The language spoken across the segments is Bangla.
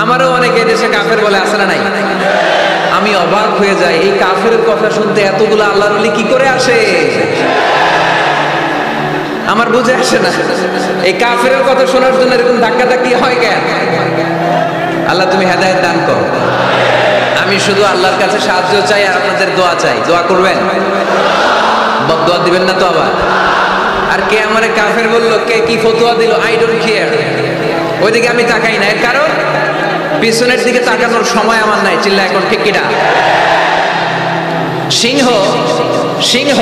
আমারও অনেকে দেশে কাফের বলে, আছে না নাই? আমি অবাক হয়ে যাই, এই কাফের কথা শুনতে এতগুলো আল্লাহর ওলি কি করে আসে? আমার বুঝে আসে না, এই কাফের কথা শোনার জন্য এরকম ধাক্কা ধাক্কি হয় কেন? আল্লাহ তুমি হেদায়েত দান করো। আমি শুধু আল্লাহর কাছে সাহায্য চাই আর আপনাদের দোয়া চাই। দোয়া করবেন, বদদোয়া দিবেন না তো আবার। আর কে আমারে কাফের বললো, কে কি ফতোয়া দিল, আই ডোন্ট কেয়ার, ওইদিকে আমি তাকাই না। এর কারণ পিছনের দিকে তাকানোর সময় আমার নাই। চিল্লা এখন ঠিক কিনা? সিংহ সিংহ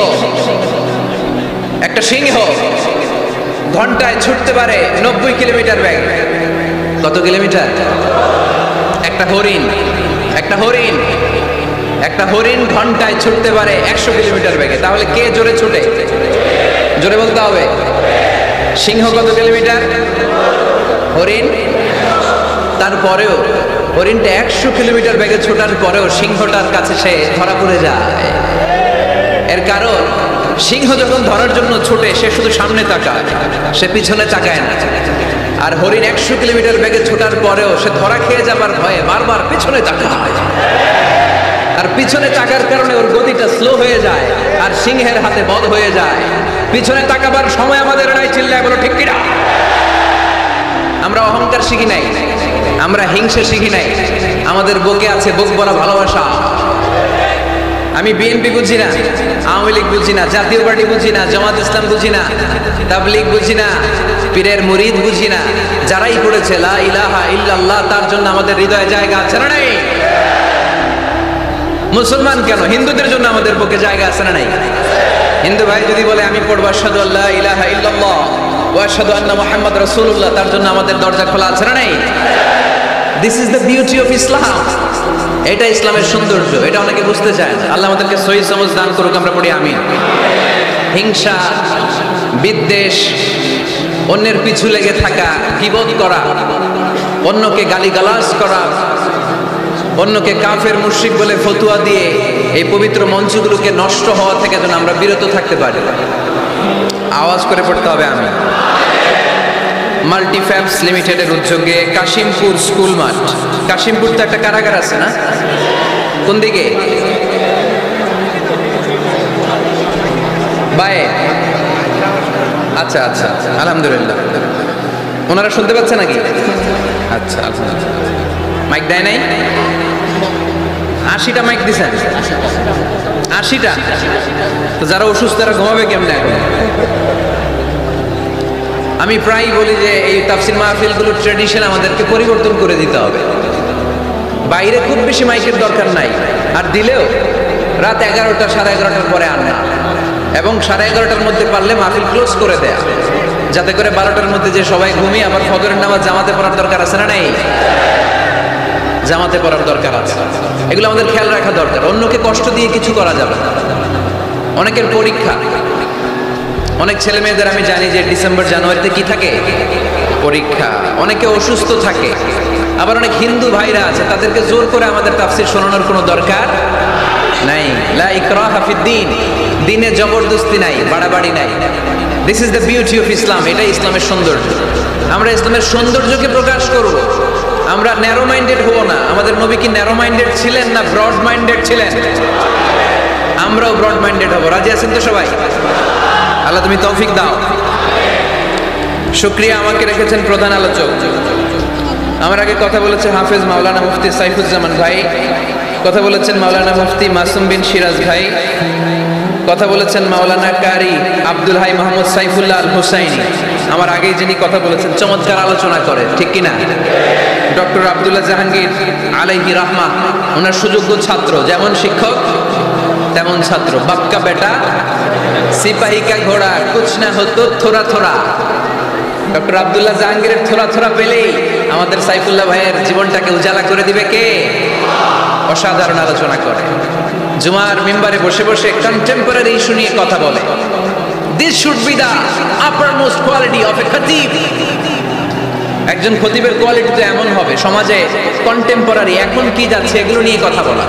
একটা সিংহ ঘন্টায় ছুটতে পারে 90 কিলোমিটার বেগ। কত কিলোমিটার? একটা হরিণ একটা হরিণ ঘন্টায় ছুটতে পারে 100 কিলোমিটার বেগে। তাহলে কে জোরে ছুটে? জোরে বলতে হবে। সিংহ কত কিলোমিটার? হরিণ। তারপরেও হরিণটা 100 কিলোমিটার বেগে ছোটার পরেও সিংহটার কাছে সে ধরা পড়ে যায়। এর কারণ সিংহ যখন ধরার জন্য ছুটে সে শুধু সামনে তাকায়, সে পিছনে তাকায় না। আর হরিণ 100 কিলোমিটার বেগে ছোটার পরেও সে ধরা খেয়ে যাবার ভয়ে বারবার পিছনে তাকায়। আর পিছনে তাকার কারণে ওর গতিটা স্লো হয়ে যায় আর সিংহের হাতে বধ হয়ে যায়। পিছনে তাকাবার সময় আমাদের নাই। চিল্লায় বলো ঠিক কিনা? আমরা অহংকার শিখি নাই, আমরা হিংসা শিখি নাই। আমাদের বুকে আছে বুক ভরা ভালোবাসা। আমি বিএনপি বুঝি না, আওয়ামী লীগ বুঝি না, জাতীয় পার্টি বুঝি না, জামাত ইসলাম বুঝি না, তাবলীগ বুঝি না, পীরের মুরিদ বুঝি না। যারাই পড়েছে লা ইলাহা ইল্লাল্লাহ, তার জন্য আমাদের হৃদয়ে জায়গা আছে না নাই? মুসলমান কেন, হিন্দুদের জন্য আমাদের বুকে জায়গা আছে না নাই? হিন্দু ভাই যদি বলে আমি পড়বো আশহাদু আল্লা ইলাহা ইল্লাল্লাহ ওয়া আশহাদু আন্না মুহাম্মাদ রাসূলুল্লাহ, তার জন্য আমাদের দরজা খোলা আছে না নাই? This is the beauty of Islam. এটা ইসলামের সৌন্দর্য, এটা অনেকে বুঝতে চায় না। আল্লাহ আমাদেরকে সহিহ সমঝ দান করুক, আমরা পড়ি আমিন। হিংসা, বিদ্বেষ, অন্যের পিছু লেগে থাকা, গীবত করা, অন্যকে গালিগালাজ করা, অন্যকে কাফের মুশরিক বলে ফতোয়া দিয়ে এই পবিত্র মঞ্চগুলোকে নষ্ট হওয়া থেকে যেন আমরা বিরত থাকতে পারি। আওয়াজ করে পড়তে হবে আমি। মাল্টিফ্যাবস লিমিটেডের উদ্যোগে কাশিমপুর স্কুল মাঠ, কাশিমপুর তো একটা কারাগার আছে না? কোন দিকে? বায়ে। আচ্ছা আচ্ছা, আলহামদুলিল্লাহ। ওনারা শুনতে পাচ্ছে নাকি? আচ্ছা আচ্ছা, মাইক দেয় নাই? 80টা মাইক দিছেন? 80টা? তো যারা অসুস্থ তারা ঘুমাবে কেমনে এখন? আমি প্রায় বলি যে এই তাফসির মাহফিলগুলোর ট্র্যাডিশন আমাদেরকে পরিবর্তন করে দিতে হবে। বাইরে খুব বেশি মাইকের দরকার নাই, আর দিলেও রাত 11টা 11:30টার পরে আর না, এবং 11:30টার মধ্যে পারলে মাহফিল ক্লোজ করে দেয়া, যাতে করে 12টার মধ্যে যে সবাই ঘুমিয়ে আবার ফজরের নামাজ জামাতে পড়ার দরকার আছে না নাই? জামাতে পড়ার দরকার আছে। এগুলো আমাদের খেয়াল রাখা দরকার। অন্যকে কষ্ট দিয়ে কিছু করা যাবে না। অনেকের পরীক্ষা, অনেক ছেলে মেয়েদের আমি জানি যে ডিসেম্বর জানুয়ারিতে কি থাকে? পরীক্ষা। অনেকে অসুস্থ থাকে। আবার অনেক হিন্দু ভাইরা আছে, তাদেরকে জোর করে আমাদের তাফসীর শোনানোর কোনো দরকার নাই। লা ইকরাহা ফিদ্দীন, দ্বীনে জবরদস্তি নাই, বাড়াবাড়ি নাই। This is the beauty of Islam. এটাই ইসলামের সৌন্দর্য। আমরা ইসলামের সৌন্দর্যকে প্রকাশ করব। আমরা ন্যারো মাইন্ডেড হব না। আমাদের নবী কি ন্যারো মাইন্ডেড ছিলেন না ব্রড মাইন্ডেড ছিলেন? আমরাও ব্রড মাইন্ডেড হব। রাজি আছেন তো সবাই? আল্লাহ তুমি তৌফিক দাও। শুকরিয়া, আমাকে রেখেছেন প্রধান আলোচক। আমার আগে কথা বলেছে হাফেজ মাওলানা মুফতি সাইফুজ্জামান ভাই, কথা বলেছেন মাওলানা মুফতি মাসুম বিন সিরাজ ভাই, কথা বলেছেন মাওলানা কারি আব্দুল হাই মোহাম্মদ সাইফুল্লাহ আল হুসাইনি। আমার আগেই যিনি কথা বলেছেন, চমৎকার আলোচনা করে, ঠিক কিনা? ডক্টর আব্দুল্লাহ জাহাঙ্গীর আলাইহি রাহমা, ওনার সুযোগ্য ছাত্র, যেমন শিক্ষক তেমন ছাত্র। বাক্কা বেটা সিপাহী কা ঘোড়া কুছ না হতো থোড়া থোড়া। ডক্টর আব্দুল্লাহ জাহাঙ্গীরের থোড়া থোড়া পেলেই আমাদের সাইফুল্লাহ ভাইয়ের জীবনটাকে উজালা করে দিবে কে? অসাধারণ আলোচনা করে। জুমার মিম্বারে বসে বসে কন্টেম্পোরারি ইস্যু নিয়ে কথা বলে। This should be the uppermost quality of a খতিব। একজন খতিবের কোয়ালিটি তো এমন হবে, সমাজে কন্টেম্পোরারি এখন কি যাচ্ছে এগুলো নিয়ে কথা বলা।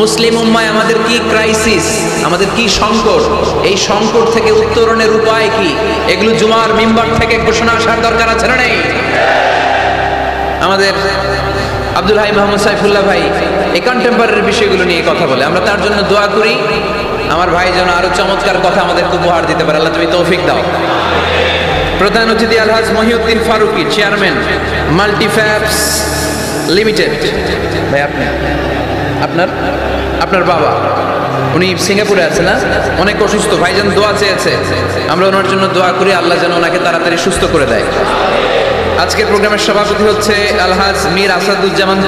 মুসলিম উম্মায় আমাদের কি ক্রাইসিস, আমাদের কি সংকট, এই সংকট থেকে উত্তরণের উপায় কি, এগুলো জুমার মিম্বার থেকে ঘোষণা আসার দরকার আছে না নেই? আমাদের আব্দুল হাই মোহাম্মদ সাইফুল্লাহ ভাই এই কন্টেম্পোরারি বিষয়গুলো নিয়ে কথা বলে, আমরা তার জন্য দোয়া করি। আমার ভাই যেন আরো চমৎকার কথা আমাদের উপহার দিতে পারে, আল্লাহ তুমি তৌফিক দাও। প্রধান অতিথি আলহাজ মহিউদ্দিন ফারুকি, চেয়ারম্যান মাল্টিফ্যাবস লিমিটেড। ভাই আপনার বাবা উনি সিঙ্গাপুরে আছে না, অনেক অসুস্থ, ভাইজান দোয়া চেয়েছে, আমরা ওনার জন্য দোয়া করি আল্লাহ যেন ওনাকে তাড়াতাড়ি সুস্থ করে দেয়। আজকের প্রোগ্রামের সভাপতি হচ্ছে আলহাজ মীর আসাদুজ্জামান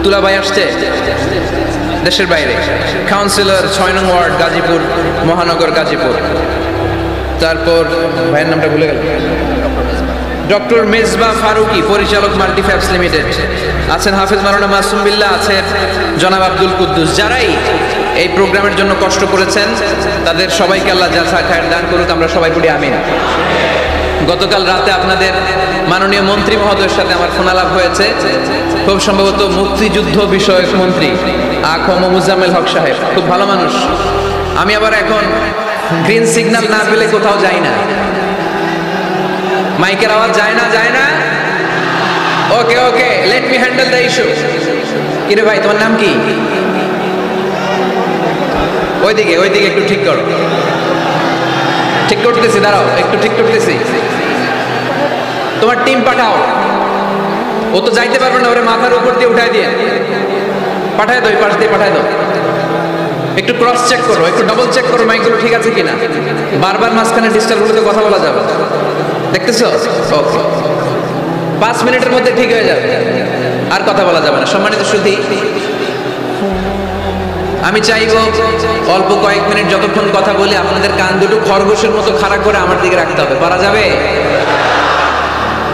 তুলা ভাই আসছে দেশের বাইরে, কাউন্সিলর 6 নং ওয়ার্ড গাজীপুর মহানগর গাজীপুর। তারপর ভাইয়ের নামটা ভুলে গেল, ডক্টর মেজবা ফারুকি, পরিচালক মাল্টিফ্যাবস লিমিটেড আছেন, হাফেজ মাওলানা মাসুম বিল্লাহ আছেন, জনাব আব্দুল কুদ্দুস। যারাই এই প্রোগ্রামের জন্য কষ্ট করেছেন তাদের সবাইকে আল্লাহ জাযা খায়ের দান করুক, আমরা সবাই বলি আমিন। গতকাল রাতে আপনাদের মাননীয় মন্ত্রী মহোদয়ের সাথে আমার ফোনালাপ হয়েছে, খুব সম্ভবত মুক্তিযুদ্ধ বিষয়ক মন্ত্রী আ.খ.ম. মুজাম্মেল হক সাহেব, খুব ভালো মানুষ। আমি আবার এখন গ্রিন সিগন্যাল না পেলে কোথাও যাই না, মাইকের আওয়াজ যায় না। Okay let me handle the issue. কিরে ভাই তোমার নাম কি? ওইদিকে একটু ঠিক করো। ঠিক করতেছি, দাঁড়াও একটু ঠিক করতেছি। তোমার টিম পাঠাও, ও তো যাইতে পারবে না, ওরে মাথার উপর দিয়ে উঠায় দিয়ে পাঠায় দাও, পাশ দিয়ে পাঠায় দাও। একটু ক্রস চেক করো, একটু ডাবল চেক করো মাইকগুলো ঠিক আছে কিনা, বারবার মাঝখানে ডিস্টার্ব হলে তো কথা বলা যাবে। দেখতেছো? ওকে, 5 মিনিটের মধ্যে ঠিক হয়ে যাবে, আর কথা বলা যাবে না। সম্মানিত সুধী, আমি চাইবো অল্প কয়েক মিনিট যতক্ষণ কথা বলি আপনাদের কান দুটো খরগোশের মতো খাড়া করে আমার দিকে রাখতে হবে, পারা যাবে?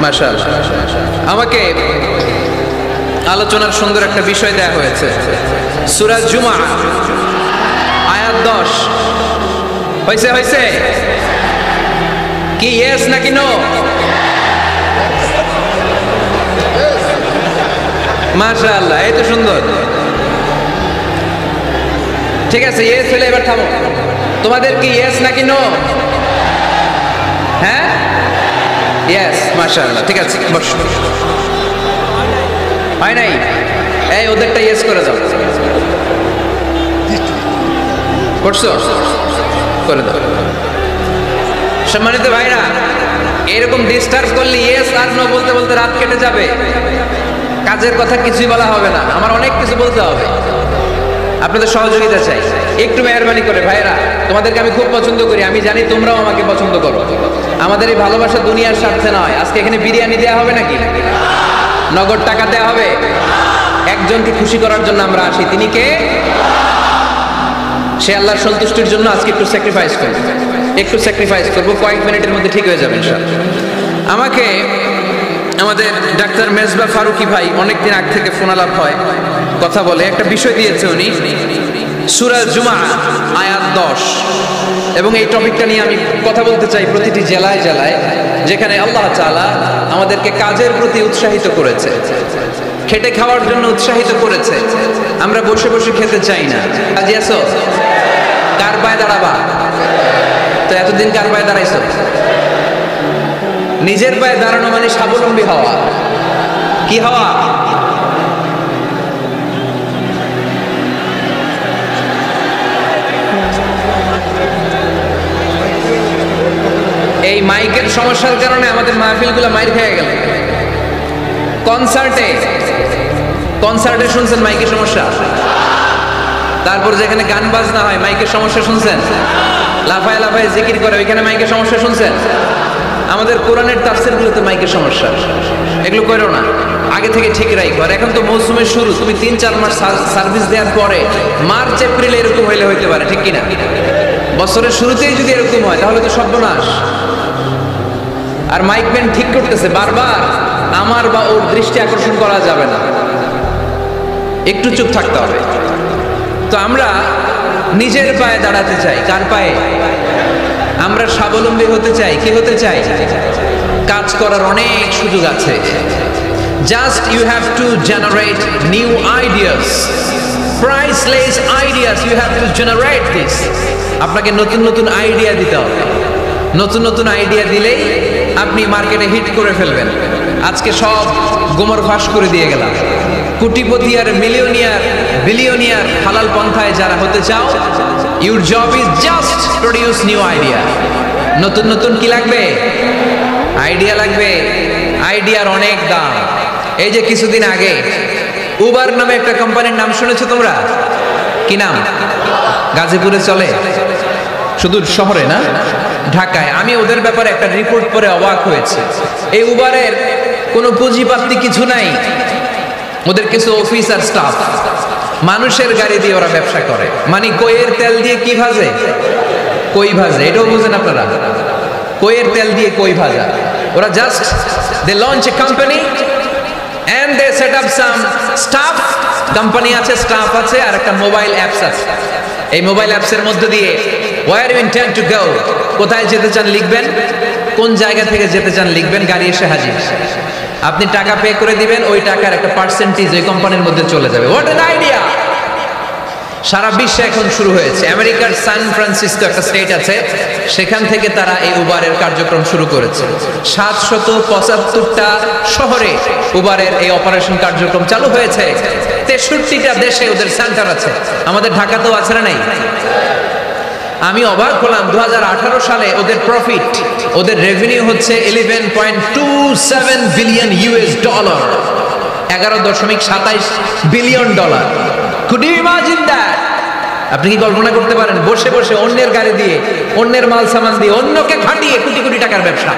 মাশাআল্লাহ। আমাকে আলোচনার সুন্দর একটা বিষয় দেয়া হয়েছে, সূরা জুমআ আয়াত 10। হয়েছে কি ইয়েস নাকি নো? মাশাআল্লাহ, এই তো সুন্দর। ঠিক আছে, ইয়েস হলে এবার থামো। তোমাদের কি ইয়েস নাকি নো? হ্যাঁ, ইয়েস, মাশাআল্লাহ। ঠিক আছে, বসো। হয় নাই? এই ওদেরটা ইয়েস করে দাও। করছো? করে দাও। সম্মানিত ভাইরা, এরকম ডিস্টার্ব করলে ইয়েস আর নো বলতে বলতে রাত কেটে যাবে, কাজের কথা কিছুই বলা হবে না, আমার অনেক কিছু বলতে হবে। আপনাদের সহযোগিতা চাই, একটু মেহরবানি করে ভাইরা, তোমাদেরকে আমি খুব পছন্দ করি, আমি জানি তোমরাও আমাকে পছন্দ করো। আমাদের এই ভালোবাসা দুনিয়ার স্বার্থে নয়। আজকে এখানে বিরিয়ানি দেওয়া হবে নাকি? নগদ টাকা দেওয়া হবে? একজনকে খুশি করার জন্য আমরা আসি, তিনি কে? সে আল্লাহর সন্তুষ্টির জন্য আজকে একটু স্যাক্রিফাইস করবো, কয়েক মিনিটের মধ্যে ঠিক হয়ে যাবে ইনশাআল্লাহ। আমাকে আমাদের ডাক্তার মেজবা ফারুকি ভাই অনেকদিন আগ থেকে ফোনালাপ হয়, কথা বলে, একটা বিষয় দিয়েছে উনি, সূরা জুমআ আয়াত 10, এবং এই টপিকটা নিয়ে আমি কথা বলতে চাই প্রতিটি জেলায় যেখানে আল্লাহ তাআলা আমাদেরকে কাজের প্রতি উৎসাহিত করেছে, খেটে খাওয়ার জন্য উৎসাহিত করেছে। আমরা বসে বসে খেতে চাই না। কাজে আছো? কার পায়ে দাঁড়াবা? তো এতদিন কার পায়ে দাঁড়াইছো? নিজের পায়ে দাঁড়ানো মানে স্বাবলম্বী হওয়া। কি হওয়া? এই মাইকের সমস্যার কারণে আমাদের মাহফিলগুলো মাইর খেয়ে গেল। কনসার্টে শুনছেন মাইকের সমস্যা? তারপর যেখানে গান বাজনা হয় মাইকের সমস্যা শুনছেন? লাফায় জিকির করে ওইখানে মাইকের সমস্যা শুনছেন? আমাদের কোরআনের তাফসীরগুলোতে মাইকের সমস্যা। এগুলো করো না, আগে থেকে ঠিক রাখো। আর এখন তো মৌসুমের শুরু, তুমি 3-4 মাস সার্ভিস দেওয়ার পরে মার্চ এপ্রিলে এরকম হইতে পারে, ঠিক কিনা? বছরের শুরুতেই যদি এরকম হয় তাহলে তো সর্বনাশ। আর মাইকম্যান ঠিক করতেছে বারবার, আমার বা ওর দৃষ্টি আকর্ষণ করা যাবে না, একটু চুপ থাকতে হবে। তো আমরা নিজের পায়ে দাঁড়াতে চাই। কার পায়ে? আমরা স্বাবলম্বী হতে চাই। কি হতে চাই? কাজ করার অনেক সুযোগ আছে। Just you have to generate new ideas, priceless ideas, you have to generate this. আপনাকে নতুন নতুন আইডিয়া দিতে হবে। নতুন নতুন আইডিয়া দিলেই আপনি মার্কেটে হিট করে ফেলবেন। আজকে সব গোমর ফাঁস করে দিয়ে গেলাম। কোটিপতি আর মিলিয়নিয়ার বিলিয়নিয়ার হালাল পন্থায় যারা হতে চাও, your job is just produce new idea. নতুন নতুন কি লাগবে? আইডিয়া লাগবে। আইডিয়ার অনেক দাম। এই যে কিছুদিন আগে উবার নামে একটা কোম্পানির নাম শুনেছো তোমরা? কি নাম? গাজীপুরে চলে, শুধু শহরে না, ঢাকায়। আমি ওদের ব্যাপারে একটা রিপোর্ট পড়ে অবাক হয়েছে। এই উবারের কোনো পুঁজিপাতি কিছু নাই, ওদের কিছু অফিস আর স্টাফ, মানুষের গাড়ি দিয়ে ওরা ব্যবসা করে। মানে কইয়ের তেল দিয়ে কি ভাজে? কই ভাজে। এটাও বুঝেন আপনারা? কইয়ের তেল দিয়ে কই ভাজা। ওরা just they launch a company and they set up some staff, company আছে, স্টাফ আছে, আর একটা মোবাইল অ্যাপস আছে। এই মোবাইল অ্যাপসের মধ্যে দিয়ে where you intend to go, কোথায় যেতে চান লিখবেন, কোন জায়গা থেকে যেতে চান লিখবেন, গাড়ি এসে হাজির। আপনি টাকা পে করে দিবেন, ওই টাকার একটা পার্সেন্টেজ ওই কোম্পানির মধ্যে চলে যাবে। What an idea! সারা বিশ্বে এখন শুরু হয়েছে। আমেরিকার সান ফ্রান্সিসকো একটা স্টেট আছে, সেখান থেকে তারা এই উবারের কার্যক্রম শুরু করেছে। 775টা শহরে উবারের এই অপারেশন কার্যক্রম চালু হয়েছে। 63টা দেশে ওদের সেন্টার আছে। আমাদের ঢাকাতেও আছে না নাই? আমি অবাক হলাম, 2018 সালে ওদের প্রফিট, ওদের রেভিনিউ হচ্ছে 11.27 billion US dollar, 11.27 billion dollar. Could you imagine that? আপনি কি কল্পনা করতে পারেন? বসে বসে অন্যের গাড়ি দিয়ে, অন্যের মাল সামান দিয়ে, অন্যকে খাটিয়ে কোটি কোটি টাকার ব্যবসা।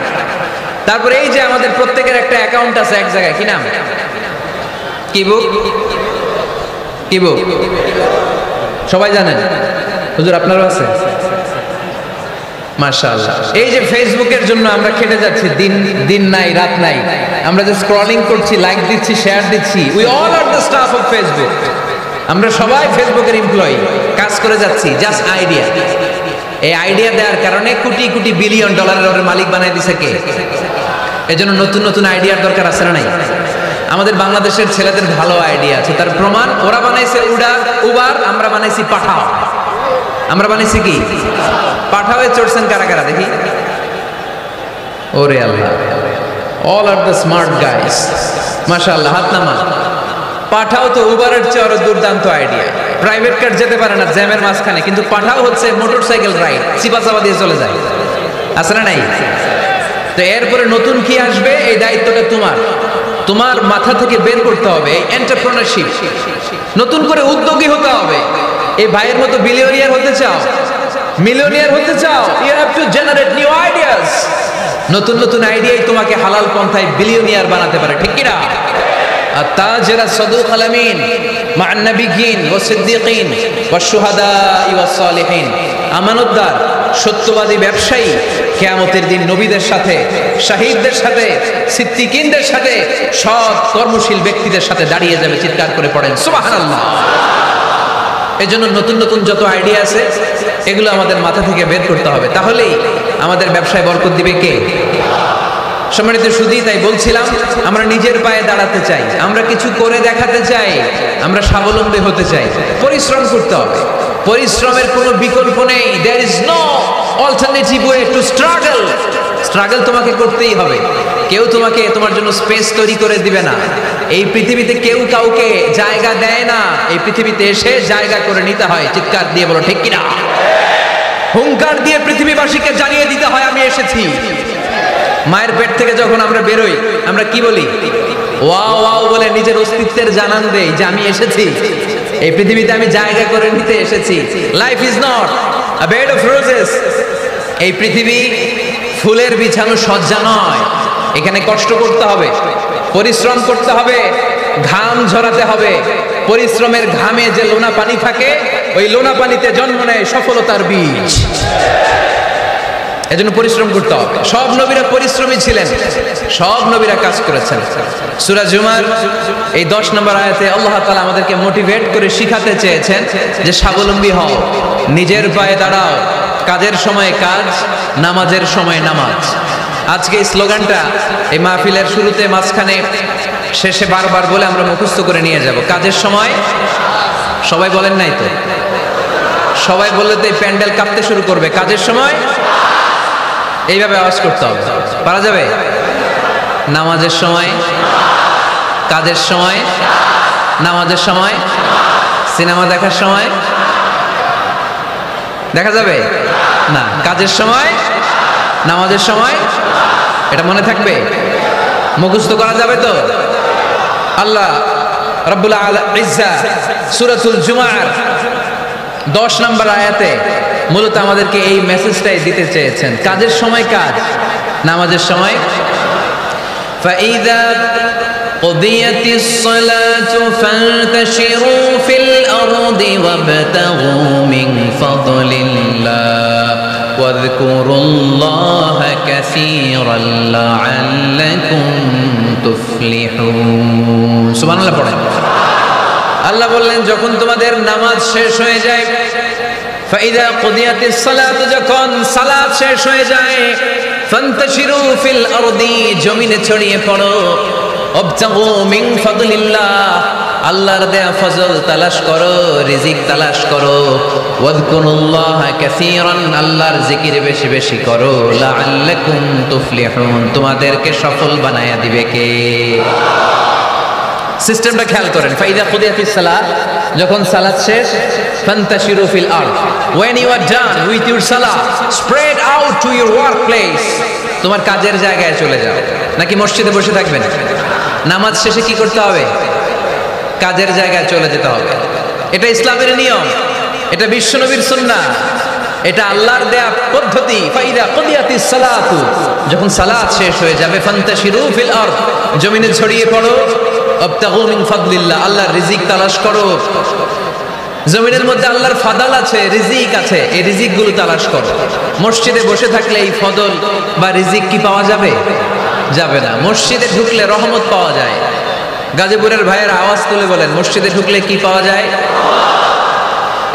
তারপরে এই যে আমাদের প্রত্যেকের একটা অ্যাকাউন্ট আছে এক জায়গায়, কি নাম? কি বুক? কি বুক? সবাই জানেন? হুজুর আপনারও আছে? মাশাআল্লাহ। এই যে ফেসবুকের জন্য আমরা খেটে যাচ্ছি, দিন নাই রাত নাই, আমরা যে স্ক্রলিং করছি, লাইক দিচ্ছি, শেয়ার দিচ্ছি, we all are the staff of Facebook. আমরা সবাই ফেসবুকের এমপ্লয়ি, কাজ করে যাচ্ছি, জাস্ট আইডিয়া। এই আইডিয়া দেওয়ার কারণে কোটি কোটি বিলিয়ন ডলারের ওর মালিক বানাই দিছে কে? এজন্য নতুন নতুন আইডিয়ার দরকার আছে না নাই? আমাদের বাংলাদেশের ছেলেদের ভালো আইডিয়া আছে, তার প্রমাণ ওরা বানাইছে উবার, আমরা বানাইছি পাঠাও। আমরা বানাইছি কি? পাঠাওয়ে চড়ছেন কারা কারা দেখি? ওরে আল্লাহ, all are the smart guys, মাশাআল্লাহ, হাত নামা। পাঠাও তো উবারের চেয়ে আরো দুর্দান্ত আইডিয়া। প্রাইভেট কার যেতে পারে না জ্যামের মাঝখানে, কিন্তু পাঠাও হচ্ছে মোটরসাইকেল রাইড, চিপা চাপা দিয়ে চলে যায়। আছে না নাই? তো এরপরে নতুন কি আসবে, এই দায়িত্বটা তোমার মাথা থেকে বের করতে হবে। এন্টারপ্রেনারশিপ, নতুন করে উদ্যোগী হতে হবে। এই ভাইয়ের মতো বিলিয়নিয়ার হতে চাও, মিলিয়নিয়ার হতে চাও, you have to generate new ideas. নতুন নতুন আইডিয়াই তোমাকে হালাল পন্থায় বিলিয়নিয়ার বানাতে পারে, ঠিক কিনা? التاجر الصدوق الأمين مع النبيين والصديقين والشهداء والصالحين। আমানতদার সত্যবাদী ব্যবসায়ী কিয়ামতের দিন নবীদের সাথে, শহীদদের সাথে, সিদ্দিকিনদের সাথে, সৎ কর্মশীল ব্যক্তিদের সাথে দাঁড়িয়ে যাবে। চিৎকার করে পড়েন সুবহানাল্লাহ। এজন্য নতুন নতুন যত আইডিয়া আছে এগুলো আমাদের মাথা থেকে বের করতে হবে, তাহলেই আমাদের ব্যবসায় বরকত দিবে কে? সম্মানিত সুধী, তাই বলছিলাম আমরা নিজের পায়ে দাঁড়াতে চাই, আমরা কিছু করে দেখাতে চাই, আমরা স্বাবলম্বী হতে চাই। পরিশ্রম করতে হবে, পরিশ্রমের কোনো বিকল্প নেই। There is no alternative way to struggle. Struggle তোমাকে করতেই হবে। কেউ তোমার জন্য স্পেস তৈরি করে দিবে না। এই পৃথিবীতে কেউ কাউকে জায়গা দেয় না, এই পৃথিবীতে এসে জায়গা করে নিতে হয়। চিৎকার দিয়ে বলো ঠিক কিনা? হুঙ্কার দিয়ে পৃথিবীবাসীকে জানিয়ে দিতে হয় আমি এসেছি। মায়ের পেট থেকে যখন আমরা বেরোই, আমরা কি বলি? ওয়াও ওয়াও বলে নিজের অস্তিত্বের জানান দেই যে আমি এসেছি, এই পৃথিবীতে আমি জায়গা করে নিতে এসেছি। Life is not a bed of roses. এই পৃথিবী ফুলের বিছানো সজ্জা নয়। এখানে কষ্ট করতে হবে, পরিশ্রম করতে হবে, ঘাম ঝরাতে হবে। পরিশ্রমের ঘামে যে লোনা পানি থাকে, ওই লোনা পানিতে জন্ম নেয় সফলতার বীজ। এজন্য পরিশ্রম করতে হবে। সব নবীরা পরিশ্রমী ছিলেন, সব নবীরা কাজ করেছেন। সূরা জুমার এই 10 নম্বর আয়াতে আল্লাহ তাআলা আমাদেরকে মোটিভেট করে শিখাতে চেয়েছেন যে স্বাবলম্বী হও, নিজের পায়ে দাঁড়াও, কাজের সময় কাজ, নামাজের সময় নামাজ। আজকে এই স্লোগানটা এই মাহফিলের শুরুতে, মাঝখানে, শেষে বারবার বলে আমরা মুখস্থ করে নিয়ে যাব। কাজের সময়, সবাই বলেন নাই তো? সবাই বললে তো এই প্যান্ডেল কাঁপতে শুরু করবে। কাজের সময়, এইভাবে আওয়াজ করতে হবে। পারা যাবে? নামাজের সময়, কাজের সময়, নামাজের সময়, সিনেমা দেখার সময় দেখা যাবে না, কাজের সময়, নামাজের সময়। এটা মনে থাকবে, মুখস্থ করা যাবে তো? আল্লাহ রাব্বুল ইজ্জা সূরাতুল জুমার 10 নম্বর আয়াতে মূলত আমাদেরকে এই মেসেজটাই দিতে চেয়েছেন। কাজের সময় কাজ, নামাজের সময়। ফাইযা কুদিয়াতিস সালাতু ফান্তাশিরু ফিল আরদি ওয়াবতাগু মিন ফাদলিল্লাহ ওয়াযকুরুল্লাহা কাসীরান লাআল্লাকুম তুফলিহুন। সুবহানাল্লাহ পড়েন। আল্লাহ বললেন যখন তোমাদের নামাজ শেষ হয়ে যায়, ফাইদা কুদিয়াতিস সালাত, যখন সালাত শেষ হয়ে যায়, ফান্তাশিরু ফিল আরদি, জমিনে ছড়িয়ে পড়ো, ওয়াবতাগু মিন ফাদলিল্লাহ, আল্লাহর দেয়া ফজল তালাশ করো, রিজিক তালাশ করো, ওয়াযকুরুল্লাহা কাসীরান, আল্লাহর জিকির বেশি বেশি করো, লাআল্লাকুম তুফলিহুন, তোমাদেরকে সফল বানায়া দিবে কে? সিস্টেমটা খেয়াল করেন। ফাইদা কুদিয়াতিস সালাত, যখন সালাত শেষ, ফান্তাশিরু ফিল আরদ, when you are done with your salah, spread out to your workplace, তোমার কাজের জায়গায় চলে যাও। নাকি মসজিদে বসে থাকবেন? নামাজ শেষে কি করতে হবে? কাজের জায়গায় চলে যেতে হবে। এটা ইসলামের নিয়ম, এটা বিশ্বনবীর সুন্নাহ, এটা আল্লাহর দেয়া পদ্ধতি। ফাইদা কুদিয়াতিস সালাতু, যখন সালাত শেষ হয়ে যাবে, ফান্তাশিরু ফিল আরদ, জমিনে ছড়িয়ে পড়ো, ওয়াবতাগু মিন ফাদলিল্লাহ, আল্লাহর রিজিক তালাশ করো। জমিনের মধ্যে আল্লাহর ফাদাল আছে, রিজিক আছে, এই রিজিকগুলো তালাশ করো। মসজিদে বসে থাকলে এই ফদল বা রিজিক কি পাওয়া যাবে? যাবে না। মসজিদে ঢুকলে রহমত পাওয়া যায়। গাজীপুরের ভাইয়েরা আওয়াজ তুলে বলেন, মসজিদে ঢুকলে কি পাওয়া যায়?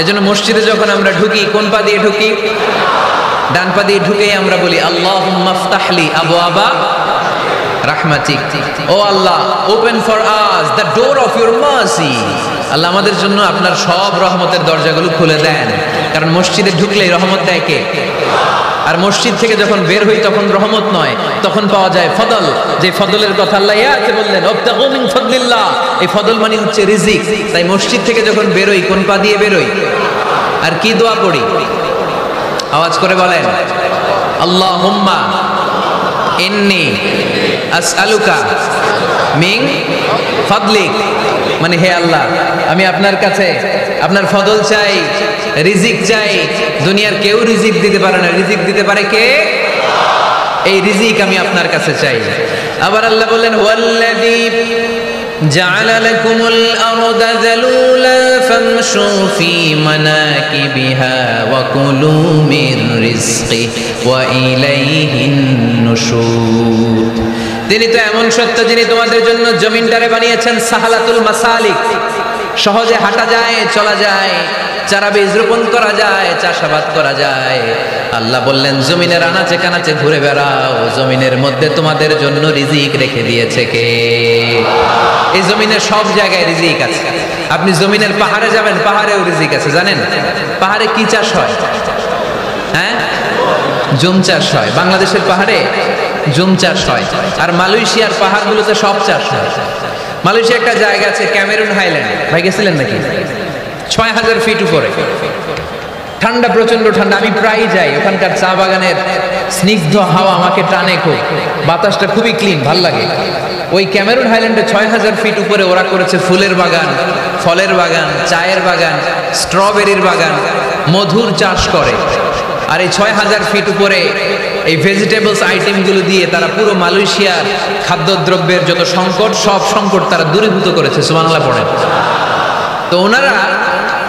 এজন্য মসজিদে যখন আমরা ঢুকি, কোন পা দিয়ে ঢুকি? ডান পা দিয়ে ঢুকেই আমরা বলি আল্লাহুম্মা ফতাহলি আবওয়াবা রাহমাতিক, O Allah open for us the door of your mercy, আল্লাহ আমাদের জন্য আপনার সব রহমতের দরজাগুলো খুলে দেন। কারণ মসজিদে ঢুকলেই রহমত দেয় কে? আর মসজিদ থেকে যখন বের হই তখন রহমত নয়, তখন পাওয়া যায় ফদল, যে ফদলের কথা আল্লাহ ইয়াতে বললেন ওয়াবতাগু মিন ফাদলিল্লাহ, এই ফদল মানে হচ্ছে রিজিক। তাই মসজিদ থেকে যখন বেরোই কোন পা দিয়ে বেরোই? আর কি দোয়া পড়ি? আওয়াজ করে বলেন, আল্লাহুম্মা ইন্নী আসআলুকা মিন ফাদলিক, মানে হে আল্লাহ আমি আপনার কাছে আপনার ফদল চাই, রিজিক চাই। দুনিয়ার কেউ রিজিক দিতে পারে না, রিজিক দিতে পারে কে? এই রিজিক আমি আপনার কাছে চাই। আবার আল্লাহ বললেন ওয়াল্লাযী জাআলা লাকুমুল আরদা যালুলা ফামশু ফি মানাকিবিহা ওয়া কুলু মির রিজকি ওয়া ইলাইহিন নুশুর। তিনি তো এমন সত্য যিনি তোমাদের জন্য জমিনটারে বানিয়েছেন সাহালাতুল মাসালিক, সহজে হাঁটা যায়, চলা যায়, চারা বীজ রোপণ করা যায়, চাষাবাদ করা যায়। আল্লাহ বললেন জমিনের আনাচে কানাচে ঘুরে বেড়াও, জমিনের মধ্যে তোমাদের জন্য রিজিক রেখে দিয়েছে কে? এই জমিনের সব জায়গায় রিজিক আছে। আপনি জমিনের পাহাড়ে যাবেন, পাহাড়েও রিজিক আছে। জানেন পাহাড়ে কি চাষ হয়? হ্যাঁ, জুম চাষ হয়। বাংলাদেশের পাহাড়ে জুম চাষ হয়, আর মালয়েশিয়ার পাহাড়গুলোতে সব চাষ হয়। মালয়েশিয়া একটা জায়গা আছে ক্যামেরুন হাইল্যান্ড, ভাই গেছিলেন নাকি? ৬,০০০ ফিট উপরে, ঠান্ডা, প্রচন্ড ঠান্ডা। আমি প্রায় যাই, ওখানকার চা বাগানের স্নিগ্ধ হাওয়া আমাকে টানে খুব, বাতাসটা খুবই ক্লিন, ভাল লাগে। ওই ক্যামেরুন হাইল্যান্ডে ৬,০০০ ফিট উপরে ওরা করেছে ফুলের বাগান, ফলের বাগান, চায়ের বাগান, স্ট্রবেরির বাগান, মধুর চাষ করে। আর এই ৬,০০০ ফিট উপরে এই ভেজিটেবলস আইটেমগুলো দিয়ে তারা পুরো মালয়েশিয়ার খাদ্যদ্রব্যের যত সংকট, সব সংকট তারা দূরীভূত করেছে। সুবহানাল্লাহ পড়েন। তো ওনারা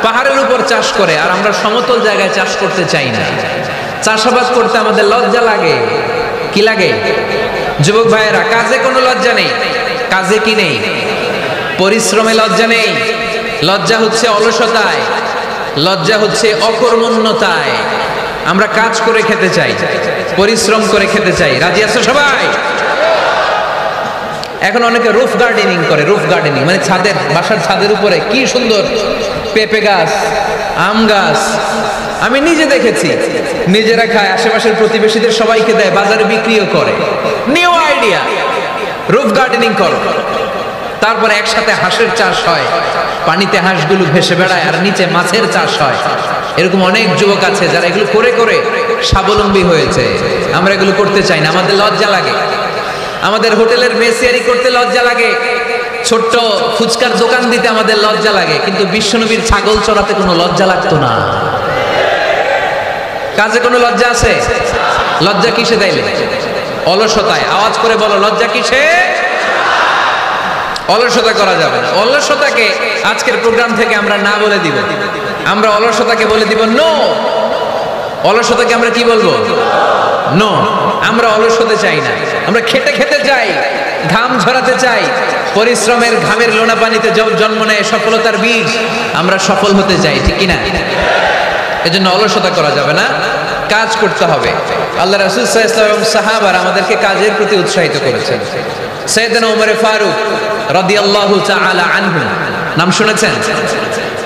পাহাড়ের উপর চাষ করে, আর আমরা সমতল জায়গায় চাষ করতে চাই না। চাষাবাদ করতে আমাদের লজ্জা লাগে। কি লাগে? যুবক ভাইয়েরা, কাজে কোনো লজ্জা নেই। কাজে কি নেই? পরিশ্রমে লজ্জা নেই। লজ্জা হচ্ছে অলসতায়, লজ্জা হচ্ছে অকর্মণ্যতায়। আমরা কাজ করে খেতে চাই, পরিশ্রম করে খেতে চাই। রাজি আছো সবাই? এখন অনেকে রুফ গার্ডেনিং করে। রুফ গার্ডেনিং মানে ছাদের, বাসার ছাদের উপরে কি সুন্দর পেঁপে গাছ, আম গাছ, আমি নিজে দেখেছি, নিজেরা খায়, আশেপাশের প্রতিবেশীদের সবাইকে দেয়, বাজারে বিক্রিও করে। নিউ আইডিয়া, রুফ গার্ডেনিং করো। তারপরে একসাথে হাঁসের চাষ হয়, পানিতে হাঁসগুলো ভেসে বেড়ায়, আর নিচে মাছের চাষ হয়। এরকম অনেক যুবক আছে যারা এগুলো করে করে স্বাবলম্বী হয়েছে। আমরা এগুলো করতে চাই না, আমাদের লজ্জা লাগে। আমাদের হোটেলের মেসিয়ারি করতে লজ্জা লাগে, ছোট্ট ফুচকার দোকান দিতে আমাদের লজ্জা লাগে, কিন্তু বিশ্বনবীর ছাগল চড়াতে কোনো লজ্জা লাগতো না। কাজে কোনো লজ্জা আছে? লজ্জা কিসে তাইলে? অলসতায়। আওয়াজ করে বলো, লজ্জা কিসে? অলসতা করা যাবে না। অলসতাকে আজকের প্রোগ্রাম থেকে আমরা না বলে দিব। আমরা অলসতাকে বলে দিব নো। অলসতাকে আমরা কি বলবো? নো। আমরা অলস হতে চাই না, আমরা খেতে খেতে চাই, ঘাম ঝরাতে চাই। পরিশ্রমের ঘামের লোনা পানিতে জন্ম নেয় সফলতার বীজ। আমরা সফল হতে চাই, ঠিক কিনা? এজন্য অলসতা করা যাবে না, কাজ করতে হবে। আল্লাহ রাসূল সাল্লাল্লাহু আলাইহি ওয়াসাল্লাম এবং সাহাবারা আমাদেরকে কাজের প্রতি উৎসাহিত করেছেন। সাইয়েদনা ওমর ফারুক রাদিয়াল্লাহু তাআলা আনহু, নাম শুনেছেন?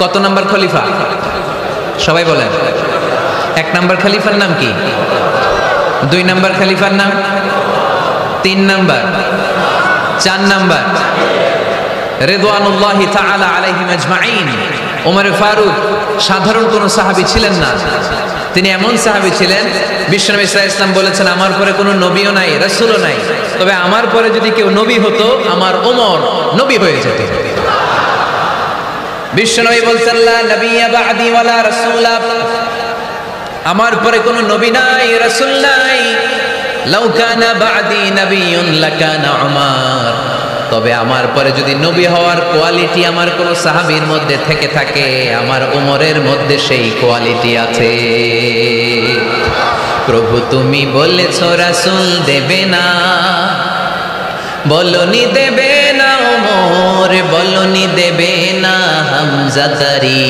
কত নাম্বার খলিফা? সবাই বলেন। 1 নাম্বার খলিফার নাম কি? 2 নাম্বার খলিফার নাম? 3 নাম্বার? 4 নাম্বার? রিদওয়ানুল্লাহি তাআলা আলাইহিম আজমাইন। ওমর ফারুক সাধারণ কোনো সাহাবী ছিলেন না, তিনি এমন সাহাবী ছিলেন, বিশ্বনবী সাল্লাল্লাহু আলাইহি ওয়াসাল্লাম বলেছেন, আমার পরে কোনো নবীও নাই, রাসূলও নাই, তবে আমার পরে যদি কেউ নবী হতো, আমার ওমর নবী হয়ে যেত। বিশ্বনবী বলছেন, লা নবিয়্যা বা'দি ওয়ালা রাসূলা, আমার পরে কোনো নবী নাই, রাসূল নাই। লাউ কানা বা'দি নাবিয়্যুন লাকানা উমর, তবে আমার পরে যদি নবী হওয়ার কোয়ালিটি আমার কোন সাহাবীর মধ্যে থেকে থাকে, আমার ওমরের মধ্যে সেই কোয়ালিটি আছে। প্রভু তুমি বলেছো রাসূল দেবে না, বলনি দেবে না ওমর, বলনি দেবে না হামজাদারি,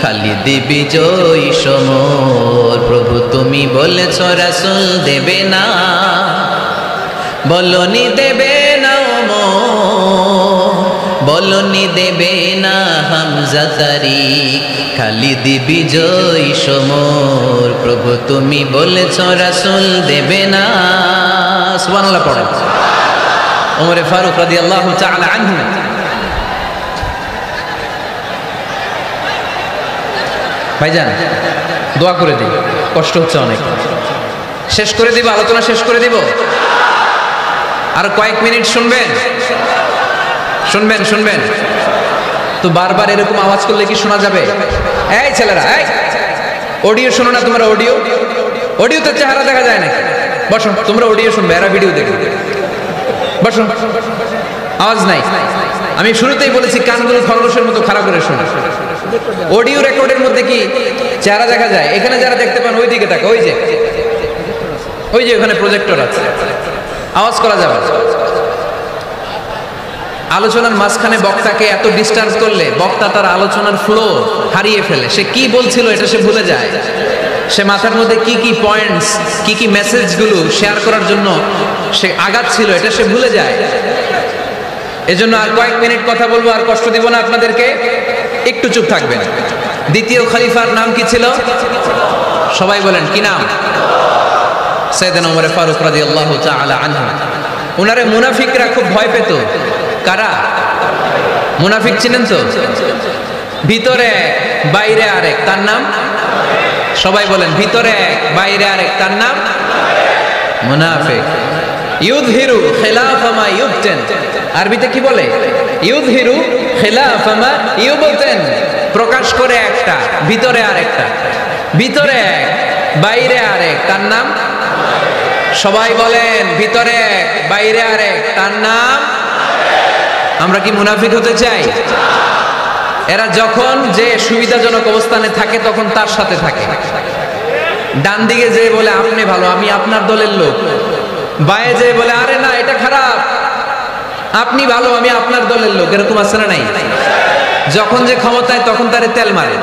খালিদ বিজয়ী সমর। প্রভু তুমি বলেছো রাসূল দেবে না, বলনি দেবে না ওমর, বলনি দেবে না হামজাদারি, খালিদ বিজয়ী সমর। প্রভু তুমি বলেছো রাসূল দেবে না। সুবহানাল্লাহ পড়েন। ওমর ফারুক রাদিয়াল্লাহু তাআলা আনহু ভাইজান দোয়া করে দিই, কষ্ট হচ্ছে অনেক। শেষ করে দিব, আলোচনা শেষ করে দিব। আর কয়েক মিনিট শুনবেন, শুনবেন, শুনবেন তো। বারবার এরকম আওয়াজ করলে কি শোনা যাবে? এই ছেলেরা, এই অডিও শোনো না তোমরা? অডিও, অডিওতে চেহারা দেখা যায় নাকি? বসো, তোমরা অডিও শুনবে, এরা ভিডিও দেখবে। বসো, আওয়াজ নাই। আমি শুরুতেই বলেছি কানগুলো খরগোশের মতো খারাপ করে শোনো। অডিও রেকর্ডের মধ্যে কি চেহারা দেখা যায়? এখানে যারা দেখতে পান ওই দিকে তাকা, ওই যে, ওই যে ওখানে প্রজেক্টর আছে, আওয়াজ করা যাবে। আলোচনার মাঝখানে বক্তাকে এত ডিস্টার্ব করলে বক্তা তার আলোচনার ফ্লো হারিয়ে ফেলে। সে কি বলছিল এটা সে ভুলে যায়। সে মাথার মধ্যে কি কি পয়েন্টস, কি কি মেসেজগুলো শেয়ার করার জন্য সে আগাচ্ছিল এটা সে ভুলে যায়। এজন্য আর কয়েক মিনিট কথা বলবো, আর কষ্ট দিব না আপনাদেরকে, একটু চুপ থাকবেন। দ্বিতীয় খলিফার নাম কি ছিল? সবাই বলেন, কি নাম? সাইয়েদনা ওমর ফারুক রাদিয়াল্লাহু তাআলা আনহু। উনারে মুনাফিকরা খুব ভয় পেত। কারা? মুনাফিক চিনেন তো? ভিতরে বাইরে আরেক, তার নাম? সবাই বলেন, ভিতরে এক বাইরে আরেক, তার নাম মুনাফিক। ইউযহিরু খিলাফা মা ইউবতিন, আরবিতে কি বলে? ইউযহিরু খিলাফা মা ইউবতিন, প্রকাশ করে একটা, ভিতরে আরেকটা। ভিতরে এক বাইরে আরেক, তার নাম? সবাই বলেন, ভিতরে এক বাইরে আরেক, তার নাম? আমরা কি মুনাফিক হতে চাই? এরা যখন যে সুবিধাজনক অবস্থানে থাকে তখন তার সাথে থাকে। ডান দিকে যে বলে আপনি ভালো, আমি আপনার দলের লোক। বায়ে যে বলে আরে না এটা খারাপ, আপনি ভালো, আমি আপনার দলের লোক। এরকম আছে না নাই? যখন যে ক্ষমতায় তখন তারে তেল মারে।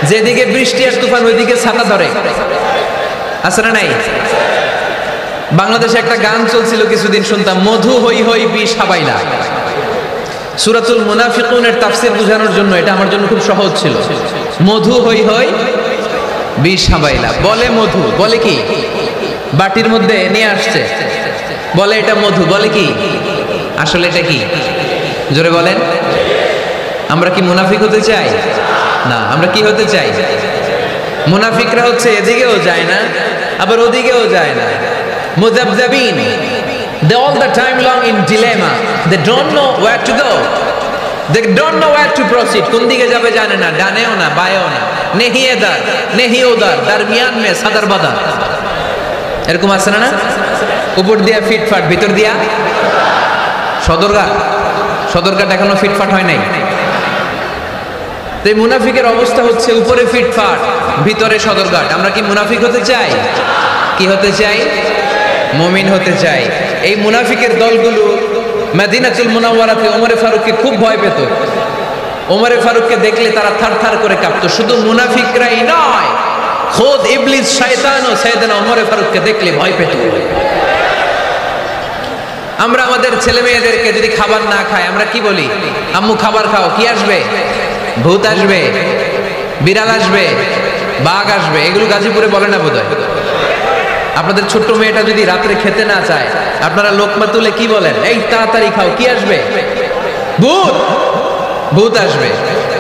যেদিকে বৃষ্টি আর তুফান ওইদিকে ছাতা ধরে। আছে না নাই? বাংলাদেশে একটা গান চলছিল কিছুদিন, শুনতাম, মধু হই হই বিষ হাবাইলা। সূরাতুল মুনাফিকুনের তাফসীর বোঝানোর জন্য এটা আমার জন্য খুব সহজ ছিল। মধু হই হই বিষ হাবাইলা, বলে মধু, বলে কি বাটির মধ্যে নিয়ে আসছে, বলে এটা মধু, বলে কি আসলে এটা কি? জোরে বলেন। আমরা কি মুনাফিক হতে চাই? না, আমরা কি হতে চাই? মুনাফিকরা হচ্ছে এদিকেও যায় না আবার ওদিকেও যায় না, মুযাবযাবিন, they all the time long in dilemma, they don't know where to go, they don't know where to proceed, কোন দিকে যাবে জানে না, ডানেও না বাঁয়েও না, নেহি এদার নেহি ওদার, দরমিয়ান মে সাদার বাদার, এরকম আছে না? উপর দিয়া ফিটফাট, ভিতর দিয়া সদরঘাট, সদরঘাট এখনো ফিটফাট হয় নাই। এই মুনাফিকের অবস্থা হচ্ছে উপরে ফিটফাট, ভিতরে সদরঘাট। আমরা কি মুনাফিক হতে চাই? কি হতে চাই? মুমিন হতে চাই। এই মুনাফিকের দলগুলো মদিনাতুল মুনাওয়ারাতে ওমরে ফারুককে খুব ভয় পেত। ওমরে ফারুককে দেখলে তারা থারথার করে কাঁপতো। শুধু মুনাফিকরাই নয়, খোদ ইবলিস শয়তানও সাইয়েদনা ওমরে ফারুককে দেখলে ভয় পেত। আমরা আমাদের ছেলে মেয়েদেরকে যদি খাবার না খায় আমরা কি বলি? আম্মু খাবার খাও। কি আসবে? ভূত আসবে, বিড়াল আসবে, বাঘ আসবে। এগুলো গাজীপুরে বলে না বোধহয়। আপনাদের ছোট্ট মেয়েটা যদি রাত্রে খেতে না চায় আপনারা লোকমা তুলে কি বলেন? এই তাড়াতাড়ি খাও। কি আসবে? ভূত, ভূত আসবে।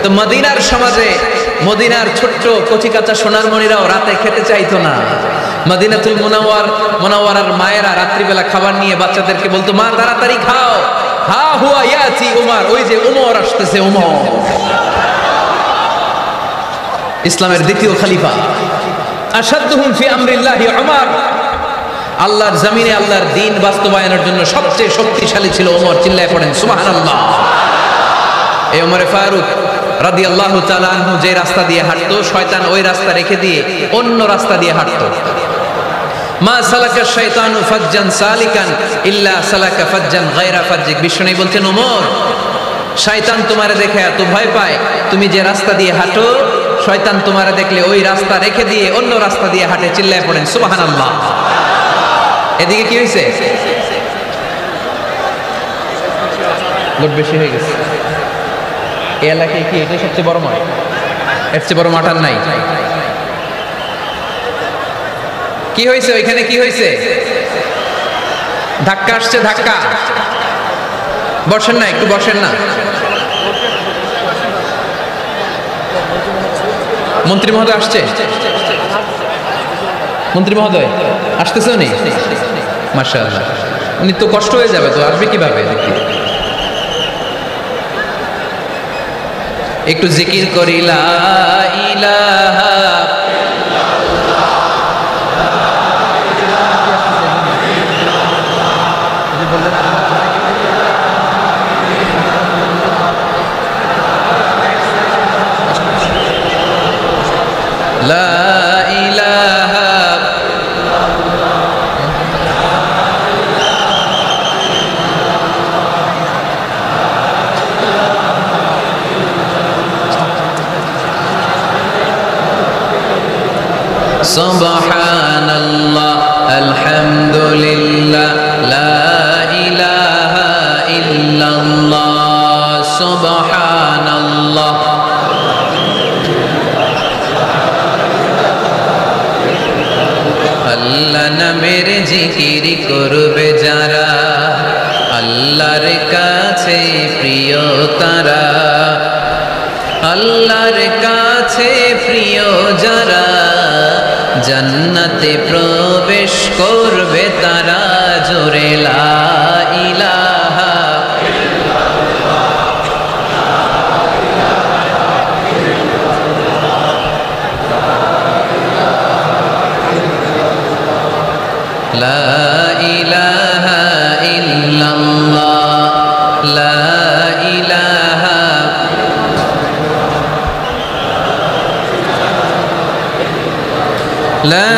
তো মদিনার সমাজে মদিনার ছোট্ট কচিকাচা সোনারমণিরাও রাতে খেতে চাইতো না। মদিনাতুল মুনাওয়ারার মায়েরা রাত্রিবেলা খাবার নিয়ে বাচ্চাদেরকে বলতো, মা তাড়াতাড়ি খাও, হা হুয়া ইয়াতি উমর, ওই যে উমর আসতেছে, উমর ইসলামের দ্বিতীয় খলিফা। আশাদ্দুহুম ফি আমরিল্লাহি উমর, আল্লাহর জমিনে আল্লাহর দ্বীন বাস্তবায়নের জন্য সবচেয়ে শক্তিশালী ছিল ওমর। চিল্লায় পড়েন সুবহানাল্লাহ। এই ওমরে ফারুক রাদিয়াল্লাহু তাআলা আনহু যে রাস্তা দিয়ে হাঁটতো, শয়তান ওই রাস্তা রেখে দিয়ে অন্য রাস্তা দিয়ে হাঁটতো। মা সালাকা শাইতানু ফাজ্জান সালিকান ইল্লা সালাকা ফাজ্জান গায়রা ফাজ্জিক। বিষ্ণু বলছেন, ওমর, শয়তান তোমারে দেখে এত ভয় পায়, তুমি যে রাস্তা দিয়ে হাঁটো শয়তান তোমারে দেখলে ওই রাস্তা রেখে দিয়ে অন্য রাস্তা দিয়ে হাঁটে। চিল্লায় পড়েন সুবহানাল্লাহ। এদিকে কি হয়েছে? লোক বেশি হয়ে গেছে। এই এলাকায় কি এটাই সবচেয়ে বড় মাঠ? এর চেয়ে বড় মাঠ আর নাই। কি হয়েছে ওইখানে? কি হয়েছে? ধাক্কা আসছে, ধাক্কা। বসেন না, একটু বসেন না। মন্ত্রী মহোদয় আসছে? মন্ত্রী মহোদয় আসতেছে উনি? মাশাআল্লাহ। উনি তো কষ্ট হয়ে যাবে, তো আসবে কিভাবে? একটু জিকির করি, লা ইলাহা লা ইলাহা সুবহানাল্লাহ আলহামদুলিল্লাহ লা ইলাহা ইল্লাল্লাহ সুবহানাল্লাহ। আল্লাহ নামের জিকির করবে যারা, আল্লাহর কাছে প্রিয় তারা, আল্লাহর কাছে প্রিয় যারা, জান্নাতে প্রবেশ করবে তারা। জোরে লা ইলাহা লা ইলাহা ইল্লাল্লাহ লা ইলাহা লা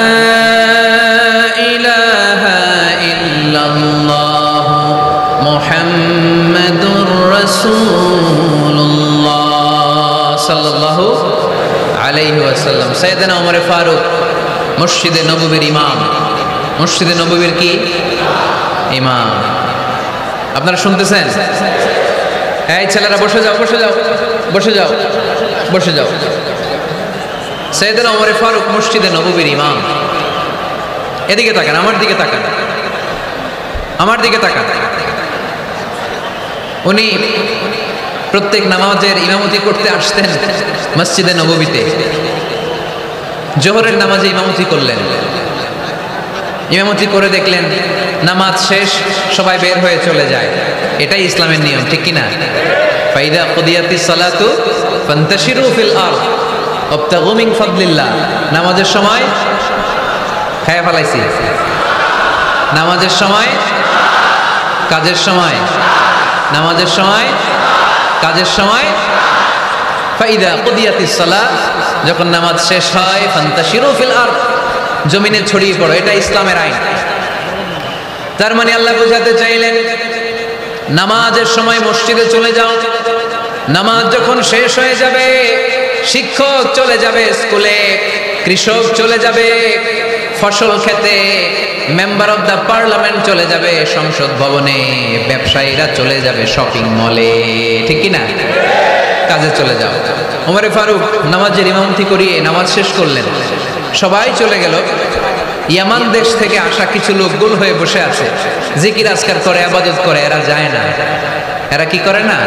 ইলাহা ইল্লাল্লাহ মুহাম্মাদুর রাসূলুল্লাহ সাল্লাল্লাহু আলাইহি ওয়াসাল্লাম। সাইয়েদনা ওমর ফারুক মসজিদে নববীর ইমাম। মসজিদে নববীর কি ইমাম? আপনারা শুনতেছেন? এই ছেলেরা বসে যাও, বসে যাও, বসে যাও, বসে যাও। সাইয়েদনা ওমর ফারুক মসজিদে নববীর ইমাম। এদিকে তাকান, আমার দিকে তাকান, আমার দিকে তাকান। উনি প্রত্যেক নামাজের ইমামতি করতে আসতেন মসজিদে নববীতে। জোহরের নামাজে ইমামতি করলেন, ইমামতি করে দেখলেন নামাজ শেষ, সবাই বের হয়ে চলে যায়। এটাই ইসলামের নিয়ম, ঠিক কিনা? ফাইদা কুদিয়াতিস সালাতু ফান্তাশিরু ফিল আরদ ওয়াবতাগু মিন ফাদলিল্লাহ। নামাজের সময় খায়া ফেলাইছি, নামাজের সময় কাজের সময়, নামাজের সময় কাজের সময়। ফাইদা কুদিয়াতিস সালাত, যখন নামাজ শেষ হয়, ফান্তাশিরু ফিল আরদ, জমিনে ছড়িয়ে পড়ো। এটা ইসলামের আইন। তার মানে আল্লাহ বোঝাতে চাইলেন নামাজের সময় মসজিদে চলে যাও। নামাজ যখন শেষ হয়ে যাবে, শিক্ষক চলে যাবে স্কুলে, কৃষক চলে যাবে ফসল খেতে, মেম্বার অফ দ্য পার্লামেন্ট চলে যাবে সংসদ ভবনে, ব্যবসায়ীরা চলে যাবে শপিং মলে, ঠিক কিনা? কাজে চলে যাও। ওমর ফারুক নামাজের ইমামতি করিয়ে নামাজ শেষ করলেন, সবাই চলে গেল। ইয়ামান দেশ থেকে আসা কিছু লোক গোল হয়ে বসে আছে, জিকির আজকার করে, ইবাদত করে। এরা যায় না। এরা কি করে না?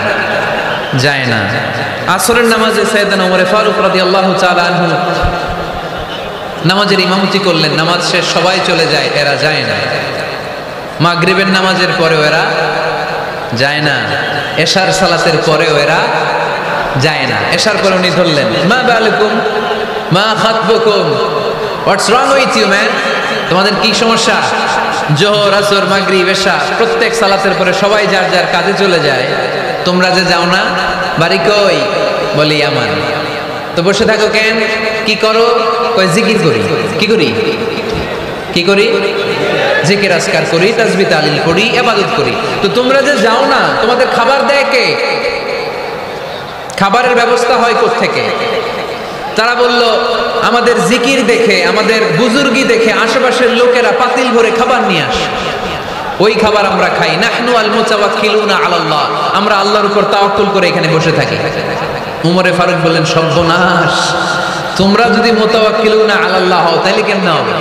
যায় না। আসরের নামাজে সাইয়েদনা ওমর ফারুক রাদিয়াল্লাহু তাআলা আনহু নামাজের ইমামতি করলেন, নামাজ শেষ, সবাই চলে যায়, এরা যায় না। মাগরিবের নামাজের পরেও এরা যায় না, এশার সালাতের পরেও এরা যায় না। এশার পরে উনি ধরলেন, মা বালুকুম মা খাতবুকুম, হোয়াটস রং উইথ ইউ ম্যান, তোমাদের কি সমস্যা? জোহর, আসর, মাগরিব, এশা প্রত্যেক সালাতের পরে সবাই যার যার কাজে চলে যায়, তোমরা যে যাও না? বাড়ি কই? বলি ইয়ামান। তো বসে থাকো কেন? কি করো? কয় জিকির করি। কি করি? কি করি? জিকির আজকার করি, তাসবিহ তাহলিল করি, ইবাদত করি। তো তোমরা যে যাও না, তোমাদের খাবার দেয় কে? খাবারের ব্যবস্থা হয় কোত্থেকে? তারা বলল, আমাদের জিকির দেখে, আমাদের বুজুর্গি দেখে আশেপাশের লোকেরা পাতিল ভরে খাবার নিয়ে আসে, ওই খাবার আমরা খাই। নাহনু আল মুতাওয়াক্কিলুনা আলাল্লাহ, আমরা আল্লাহর উপর তাওয়াক্কুল করে এখানে বসে থাকি। উমরে ফারুক বললেন, সর্বনাশ, তোমরা যদি মুতাওয়াক্কিলুনা আলাল্লাহ হও তাহলে কেমন হবে?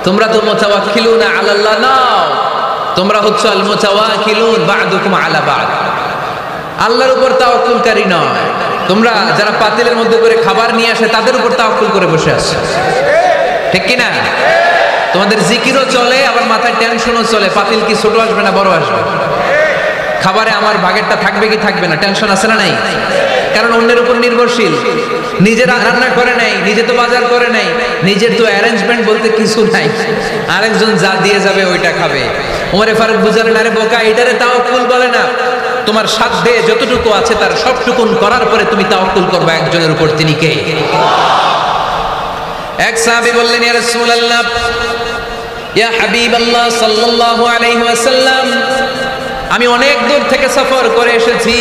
তোমরা তো মুতাওয়াক্কিলুনা আলাল্লাহ নাও, তোমরা হচ্ছে আল মুতাওয়াক্কিলুন বা'দুকুম আলা বা'দ, আল্লাহর উপর তাওয়াক্কুলকারী নয়। তোমরা যারা পাতিলের মধ্যে করে খাবার নিয়ে আসে তাদের উপর তাওয়াক্কুল করে বসে আছে, ঠিক কি না? তোমাদের জিকিরও চলে, আবার মাথায় টেনশনও চলে, পাতিল কি ছোট আসবে না বড় আসবে? খাবারে আমার ভাগেরটা থাকবে কি থাকবে না, টেনশন আছে না নাই? কারণ অন্যের উপর নির্ভরশীল, নিজের রান্না করে নাই, নিজে তো বাজার করে নাই, নিজের তো অ্যারেঞ্জমেন্ট বলতে কিছু নাই, আরেকজন যা দিয়ে যাবে ওইটা খাবে। ওমরে ফারুক বুঝালেন, আরে বোকা, এটারে তাওয়াক্কুল বলে না। তোমার সাধ্যে যতটুকু আছে তার সবটুকুন করার পরে তুমি তাওয়াক্কুল করবে একজনের উপর, তিনি কে? এক সাহাবী বললেন, ইয়া রাসূলুল্লাহ, ইয়া হাবিবাল্লাহ সাল্লাল্লাহু আলাইহি ওয়াসাল্লাম, আমি অনেক দূর থেকে সফর করে এসেছি,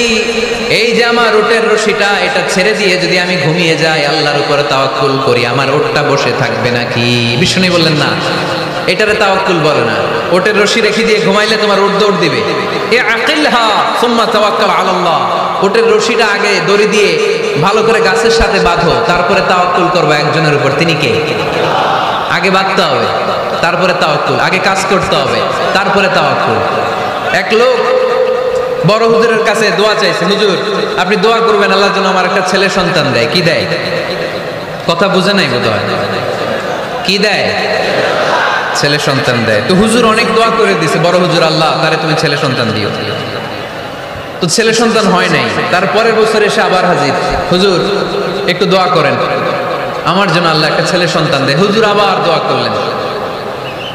এই যে আমার উটের রশিটা, এটা ছেড়ে দিয়ে যদি আমি ঘুমিয়ে যাই, আল্লাহর উপর তাওয়াক্কুল করি, আমার উটটা বসে থাকবে নাকি? বিষ্ণু বললেন, না, এটারে তাওয়াক্কুল বলে না। উটের রশি রেখে দিয়ে ঘুমাইলে তোমার উট দৌড় দিবে। এ আকিলহা সুম্মা তাওয়াক্কাল আলাল্লাহ, উটের রশিটা আগে দড়ি দিয়ে ভালো করে গাছের সাথে বাঁধো, তারপরে তাওয়াক্কুল করবে একজনের উপর, তিনি কে? আগে বাঁধতে হবে, তারপরে তাওয়াক্কুল, আগে কাজ করতে হবে, তারপরে তাওয়াক্কুল। এক লোক বড় হুজুরের কাছে দোয়া চাইছে, হুজুর আপনি দোয়া করবেন আল্লাহ যেন আমার একটা ছেলে সন্তান দেয়। কি দেয়? কথা বুঝে নাই বোধহয়। কি দেয়? ছেলে সন্তান দেয়। তো হুজুর অনেক দোয়া করে দিছে, বড় হুজুর, আল্লাহ তারে তুমি ছেলে সন্তান দিও। তো ছেলে সন্তান হয় নাই। তারপরের বছর এসে আবার হাজির, হুজুর একটু দোয়া করেন আমার জন্য আল্লাহ একটা ছেলে সন্তান দেয়। হুজুর আবার দোয়া করলেন,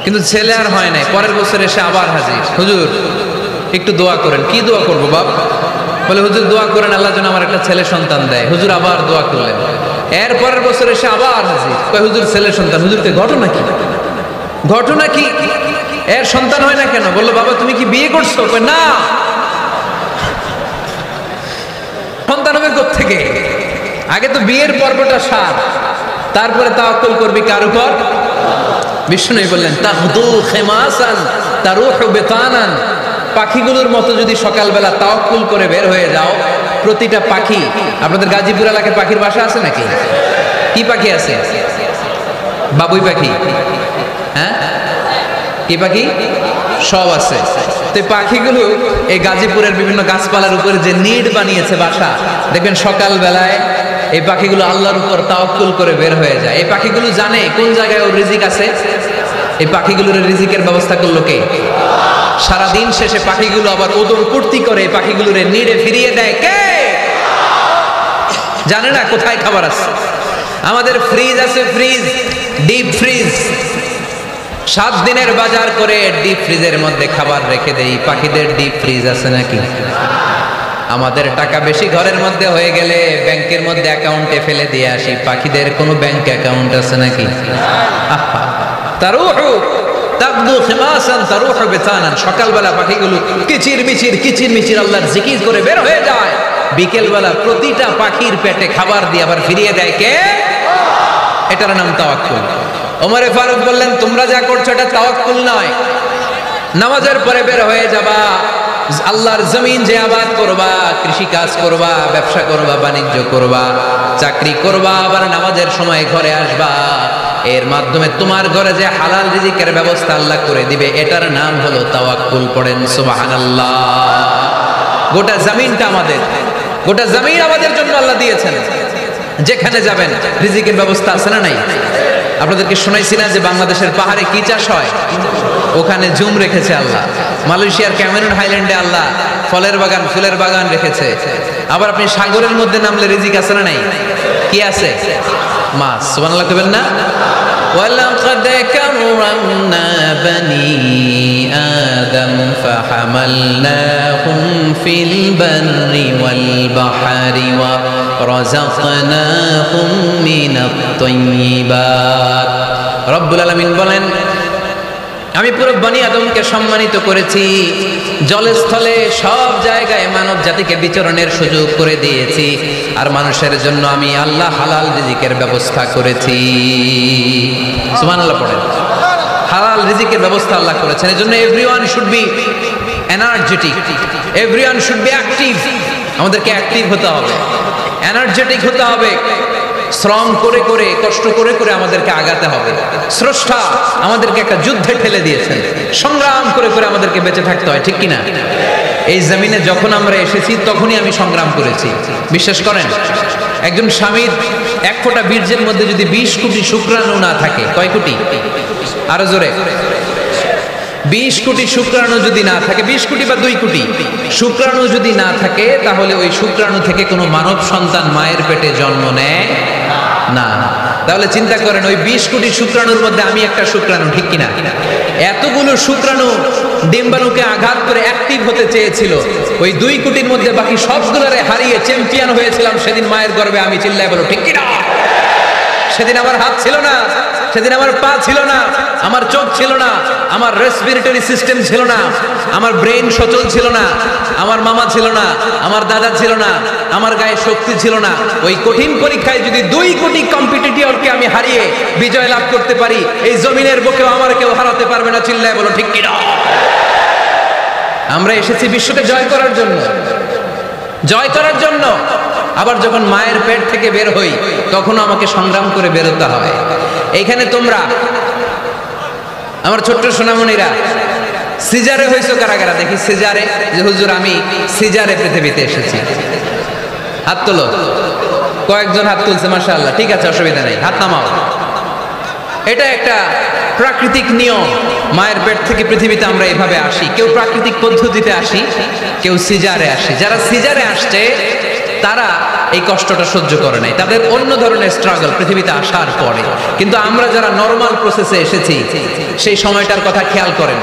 কিন্তু ছেলে আর হয় নাই। পরের বছর এসে আবার হাজির, হুজুর একটু দোয়া করেন। কি দোয়া করবো বাপ? বলে হুজুর দোয়া করেন আল্লাহ যেন আমার একটা ছেলে সন্তান দেয়। হুজুর আবার দোয়া করলেন। এর পরের বছর এসে আবার হাজির, কয় হুজুর ছেলে সন্তান। হুজুরকে ঘটনা কি? ঘটনা কি? এর সন্তান হয় না কেন? বললো বাবা তুমি কি বিয়ে করছো? কয় না। সন্তান হবে কোত্থেকে? আগে তো বিয়ের পর্বটা সার, তারপরে তাওয়াক্কুল করবি কার উপর? বিষ্ণু বললেন, তাগদু খিমাসান তারুহু বিতানান, পাখিগুলোর মতো যদি সকালবেলা তাওয়াক্কুল করে বের হয়ে যাও, প্রতিটা পাখি, আপনাদের গাজীপুর এলাকায় পাখির বাসা আছে নাকি? কি পাখি আছে? বাবুই পাখি, হ্যাঁ কি পাখি? সব আছে। তো এই পাখিগুলো এই গাজীপুরের বিভিন্ন গাছপালার উপরে যে নিড বানিয়েছে বাসা, দেখবেন সকাল বেলায় এই পাখিগুলো আল্লাহর উপর তাওয়াক্কুল করে বের হয়ে যায়। এই পাখিগুলো জানে কোন জায়গায় ওর রিজিক আছে। এই পাখিগুলোর রিজিকের ব্যবস্থা করলো কে? সারাদিন শেষে পাখিগুলো আবার ওদর পূর্তি করে পাখিগুলোর নিডে ফিরিয়ে দেয় কে? জানে না কোথায় খাবার আছে। আমাদের ফ্রিজ আছে, ফ্রিজ, ডিপ ফ্রিজ, 7 দিনের বাজার করে ডিপ ফ্রিজের মধ্যে খাবার রেখে দেই। পাখিদের ডিপ ফ্রিজ আছে নাকি? আমাদের টাকা বেশি ঘরের মধ্যে হয়ে গেলে ব্যাংকের মধ্যে অ্যাকাউন্টে ফেলে দিয়ে আসি। পাখিদের কোনো ব্যাংক অ্যাকাউন্ট আছে নাকি? তারুহু তাবদু খিমাসান তারুহু বিতানান। সকালবেলা পাখিগুলো কিচির মিচির আল্লাহর জিকির করে বের হয়ে যায়। বিকেলবেলা প্রতিটা পাখির পেটে খাবার দিয়ে আবার ফিরিয়ে দেয় কে? এটার নাম তাওয়াক্কুল। ওমরে ফারুক বললেন, তোমরা যা করছো এটা তাওয়াক্কুল নয়। নামাজের পরে বের হয়ে যাবা, আল্লাহর জমিন যে আবাদ করবা, কৃষি কাজ করবা, ব্যবসা করবা, বাণিজ্য করবা, চাকরি করবা, আবার নামাজের সময় ঘরে আসবা। এর মাধ্যমে তোমার ঘরে যে হালাল রিজিকের ব্যবস্থা আল্লাহ করে দিবে, এটার নাম হলো তাওয়াক্কুল। পড়েন সুবহানাল্লাহ। গোটা জমিনটা আমাদের, গোটা জমিন আমাদের জন্য আল্লাহ দিয়েছেন। যেখানে যাবেন রিজিকের ব্যবস্থা আছে না নাই? আপনাদেরকে শোনাইছি না যে বাংলাদেশের পাহাড়ে কি চাষ হয়? ওখানে জুম রেখেছে আল্লাহ। মালয়েশিয়ার ক্যামেরুন হাইল্যান্ডে আল্লাহ ফলের বাগান, ফুলের বাগান রেখেছে। আবার আপনি সাগরের মধ্যে নামলে রিজিক আছে না নাই? কি আছে? মাছ। সুবহানাল্লাহ কইবেন না? ওয়ালাকাদ কাররামনা বানি আদম ফাহামালনাহুম ফিল বাররি ওয়াল বাহরি ওয়া রাযাকনাহুম মিনাত তাইয়্যিবাত। রব্বুল আলামিন বলেন, আমি পুরো বনি আদমকে সম্মানিত করেছি। জলে স্থলে সব জায়গায় মানব জাতিকে বিচরণের সুযোগ করে দিয়েছি। আর মানুষের জন্য আমি আল্লাহ হালাল রিজিকের ব্যবস্থা করেছি। সুবহানাল্লাহ পড়েন। হালাল রিজিকের ব্যবস্থা আল্লাহ করেছেন। এজন্য everyone should be energetic, everyone should be active. আমাদেরকে অ্যাক্টিভ হতে হবে, এনার্জেটিক হতে হবে। শ্রম করে করে, কষ্ট করে করে আমাদেরকে আগাতে হবে। স্রষ্টা আমাদেরকে একটা যুদ্ধে ঠেলে দিয়েছেন, সংগ্রাম করে করে আমাদেরকে বেঁচে থাকতে হয়, ঠিক কিনা? এই জমিনে যখন আমরা এসেছি তখনই আমি সংগ্রাম করেছি। বিশ্বাস করেন, একজন স্বামীর 1 ফোঁটা বীর্যের মধ্যে যদি 20 কোটি শুক্রাণু না থাকে, কয় কোটি? আরো জোরে। 20 কোটি শুক্রাণু যদি না থাকে, 20 কোটি বা 2 কোটি শুক্রাণু যদি না থাকে, তাহলে ওই শুক্রাণু থেকে কোনো মানব সন্তান মায়ের পেটে জন্ম নেয় না। তাহলে চিন্তা করেন, ওই 20 কোটি শুক্রাণুর মধ্যে আমি একটা শুক্রাণু, ঠিক কিনা? এতগুলো শুক্রাণু ডিম্বাণুকে আঘাত করে অ্যাক্টিভ হতে চেয়েছিল। ওই 2 কোটির মধ্যে বাকি সবগুলোরে হারিয়ে চ্যাম্পিয়ন হয়েছিলাম সেদিন মায়ের গর্ভে আমি। চিল্লায় বলো ঠিক কিনা? সেদিন আমার হাত ছিল না, সেদিন আমার পা ছিল না, আমার চোখ ছিল না, আমার রেসপিরেটরি সিস্টেম ছিল না, আমার ব্রেন সচল ছিল না, আমার মামা ছিল না, আমার দাদা ছিল না, আমার গায়ে শক্তি ছিল না। ওই কঠিন পরীক্ষায় যদি 2 কোটি কম্পিটিটরকে আমি হারিয়ে বিজয় লাভ করতে পারি, এই জমিনের বুকেও আমার কেউ হারাতে পারবে না। চিল্লায় বলো ঠিক কিনা? আমরা এসেছি বিশ্বকে জয় করার জন্য, জয় করার জন্য। আবার যখন মায়ের পেট থেকে বের হই তখন আমাকে সংগ্রাম করে বেরোতে হয়। এইখানে তোমরা আমার ছোট্ট সোনামণিরা সিজারে হইছো কারা কারা? দেখি সিজারে, যে হুজুর আমি সিজারে পৃথিবীতে এসেছি। হাত তোলো। কয়েকজন হাত তুলছে, মাশাআল্লাহ। ঠিক আছে, অসুবিধা নেই, হাত নামাও। এটা একটা প্রাকৃতিক নিয়ম। মায়ের পেট থেকে পৃথিবীতে আমরা এভাবে আসি। কেউ প্রাকৃতিক পদ্ধতিতে আসি, কেউ সিজারে আসি। যারা সিজারে আসছে তারা এই কষ্টটা সহ্য করে নাই, তাদের অন্য ধরনের স্ট্রাগল পৃথিবীতে আসার পরে। কিন্তু আমরা যারা নরমাল প্রসেসে এসেছি সেই সময়টার কথা খেয়াল করেন।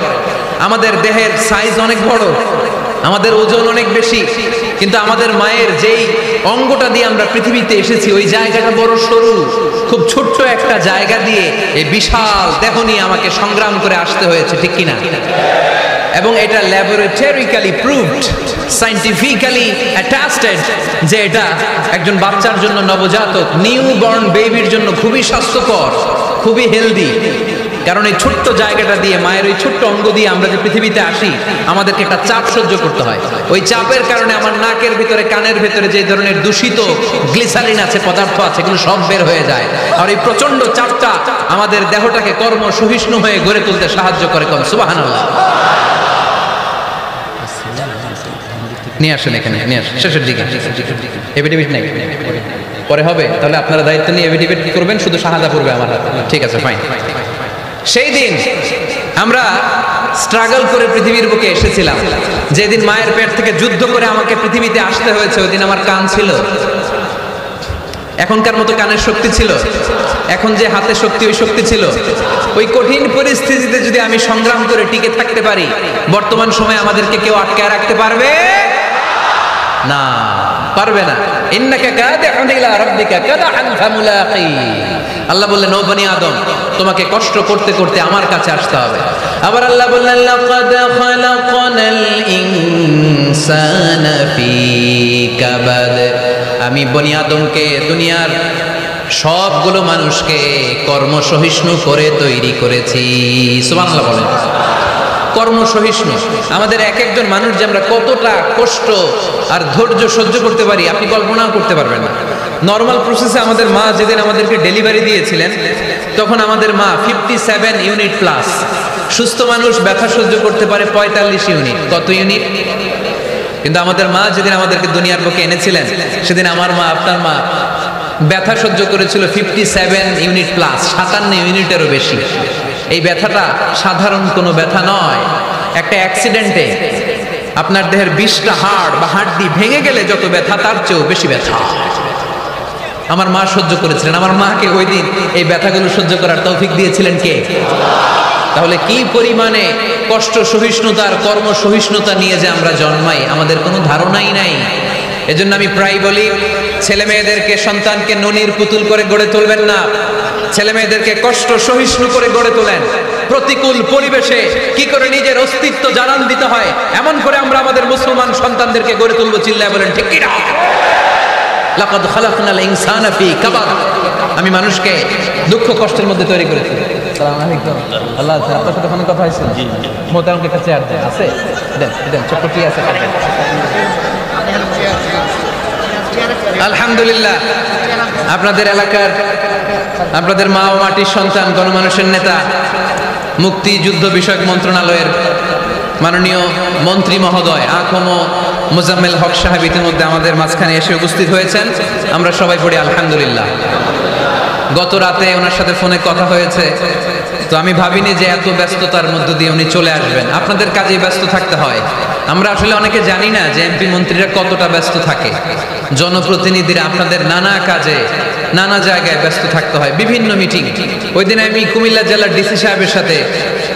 আমাদের দেহের সাইজ অনেক বড়, আমাদের ওজন অনেক বেশি, কিন্তু আমাদের মায়ের যেই অঙ্গটা দিয়ে আমরা পৃথিবীতে এসেছি ওই জায়গাটা বড় সরু। খুব ছোট্ট একটা জায়গা দিয়ে এই বিশাল দেহ নিয়ে আমাকে সংগ্রাম করে আসতে হয়েছে, ঠিক কিনা? এবং এটা ল্যাবরেটরিক্যালি প্রুভড, সায়েন্টিফিক্যালি অ্যাটাস্টেড যে এটা একজন বাচ্চার জন্য, নবজাতক নিউ বর্ন বেবির জন্য খুবই স্বাস্থ্যকর, খুবই হেলদি। কারণ এই ছোট্ট জায়গাটা দিয়ে, মায়ের ওই ছোট্ট অঙ্গ দিয়ে আমরা যে পৃথিবীতে আসি, আমাদেরকে একটা চাপ সহ্য করতে হয়। ওই চাপের কারণে আমার নাকের ভিতরে, কানের ভিতরে যে ধরনের দূষিত গ্লিসারিন আছে, পদার্থ আছে, এগুলো সব বের হয়ে যায়। আর এই প্রচন্ড চাপটা আমাদের দেহটাকে কর্ম সহিষ্ণু হয়ে গড়ে তুলতে সাহায্য করে। কম সুবহানাল্লাহ। নিয়ে আসেন এখানে, নিয়ে আসেন শেষের দিকে। এভিডেভিট নাই, পরে হবে। তাহলে আপনারা দায়িত্ব নিয়ে এভিডেভিট করবেন, শুধু শাহাদা পড়বে আমার হাতে। ঠিক আছে, ফাইন। সেই দিন আমরা স্ট্রাগল করে পৃথিবীর বুকে এসেছিলাম। যেদিন মায়ের পেট থেকে যুদ্ধ করে আমাকে পৃথিবীতে আসতে হয়েছে, ওই দিন আমার কান ছিল। এখনকার মতো কানের শক্তি ছিল? এখন যে হাতে শক্তি, ওই শক্তি ছিল? ওই কঠিন পরিস্থিতিতে যদি আমি সংগ্রাম করে টিকে থাকতে পারি, বর্তমান সময়ে আমাদেরকে কেউ আটকায় রাখতে পারবে না, পারবে না। ইন্নাকা কাদিহুন ইলা রাব্বিকা কাদহান ফামুলাকি। আল্লাহ বললেন, ও বনি আদম, তোমাকে কষ্ট করতে করতে আমার কাছে আসতে হবে। আবার আল্লাহ বললেন, লাকাদ খালাকনাল ইনসানা ফি কাবাদ। আমি বনি আদমকে, দুনিয়ার সবগুলো মানুষকে কর্মসহিষ্ণু করে তৈরি করেছি। সুবহানাল্লাহ বলেন। কর্মসহিষ্ণু। আমাদের এক একজন মানুষ যে আমরা কতটা কষ্ট আর ধৈর্য সহ্য করতে পারি, আপনি কল্পনাও করতে পারবেন না। নর্মাল প্রসেসে আমাদের মা যেদিন আমাদেরকে ডেলিভারি দিয়েছিলেন, তখন আমাদের মা 57 ইউনিট প্লাস। সুস্থ মানুষ ব্যথা সহ্য করতে পারে 45 ইউনিট। কত ইউনিট? কিন্তু আমাদের মা যেদিন আমাদেরকে দুনিয়ার বুকে এনেছিলেন, সেদিন আমার মা, আপনার মা ব্যথা সহ্য করেছিল 57 ইউনিট প্লাস, 57 ইউনিটেরও বেশি। এই ব্যথাটা সাধারণ কোনো ব্যথা নয়। একটা অ্যাক্সিডেন্টে আপনার দেহের 20টা হাড় বা হাড্ডি ভেঙে গেলে যত ব্যথা, তার চেয়েও বেশি ব্যথা আমার মা সহ্য করেছিলেন। আমার মাকে ওই দিন এই ব্যথাগুলো সহ্য করার তৌফিক দিয়েছিলেন কে? তাহলে কি পরিমাণে কষ্ট সহিষ্ণুতার, কর্ম সহিষ্ণুতা নিয়ে যে আমরা জন্মাই, আমাদের কোনো ধারণাই নাই। এজন্য আমি প্রায় বলি, ছেলে মেয়েদেরকে, সন্তানকে ননির পুতুল করে গড়ে তুলবেন না। ছেলে মেয়েদেরকে কষ্ট সহিষ্ণু করে গড়ে তোলেন। প্রতিকূল পরিবেশে কি করে নিজের অস্তিত্ব জানান দিতে হয়, এমন করে আমরা আমাদের মুসলমান সন্তানদেরকে গড়ে তুলবো। চিল্লায় বলেন ঠিক কি না? লাকাদ খালাকনাল ইনসানা ফি কাবাদ। আমি মানুষকে দুঃখ কষ্টের মধ্যে তৈরি করেছি। আসসালামু আলাইকুম। আল্লাহ আছে, আপনার সাথে ফোনে কথা হয়েছে? জি। মোহতারামকে একটা চেয়ার দেন। আছে? দেন, দেন, ছোট্ট কি আছে? আলহামদুলিল্লাহ, আপনাদের এলাকার, আপনাদের মা ও মাটির সন্তান, গণমানুষের নেতা, মুক্তিযুদ্ধ বিষয়ক মন্ত্রণালয়ের মাননীয় মন্ত্রী মহোদয় আখম মোজাম্মেল হক সাহেব ইতিমধ্যে আমাদের মাঝখানে এসে উপস্থিত হয়েছেন। আমরা সবাই পড়ি আলহামদুলিল্লাহ। গত রাতে ওনার সাথে ফোনে কথা হয়েছে, তো আমি ভাবিনি যে এত ব্যস্ততার মধ্য দিয়ে উনি চলে আসবেন। আপনাদের কাজে ব্যস্ত থাকতে হয়। আমরা আসলে অনেকে জানি না যে এমপি মন্ত্রীরা কতটা ব্যস্ত থাকে। জনপ্রতিনিধিরা আপনাদের নানা কাজে, নানা জায়গায় ব্যস্ত থাকতে হয়, বিভিন্ন মিটিং। ওই দিন আমি কুমিল্লা জেলার ডিসি সাহেবের সাথে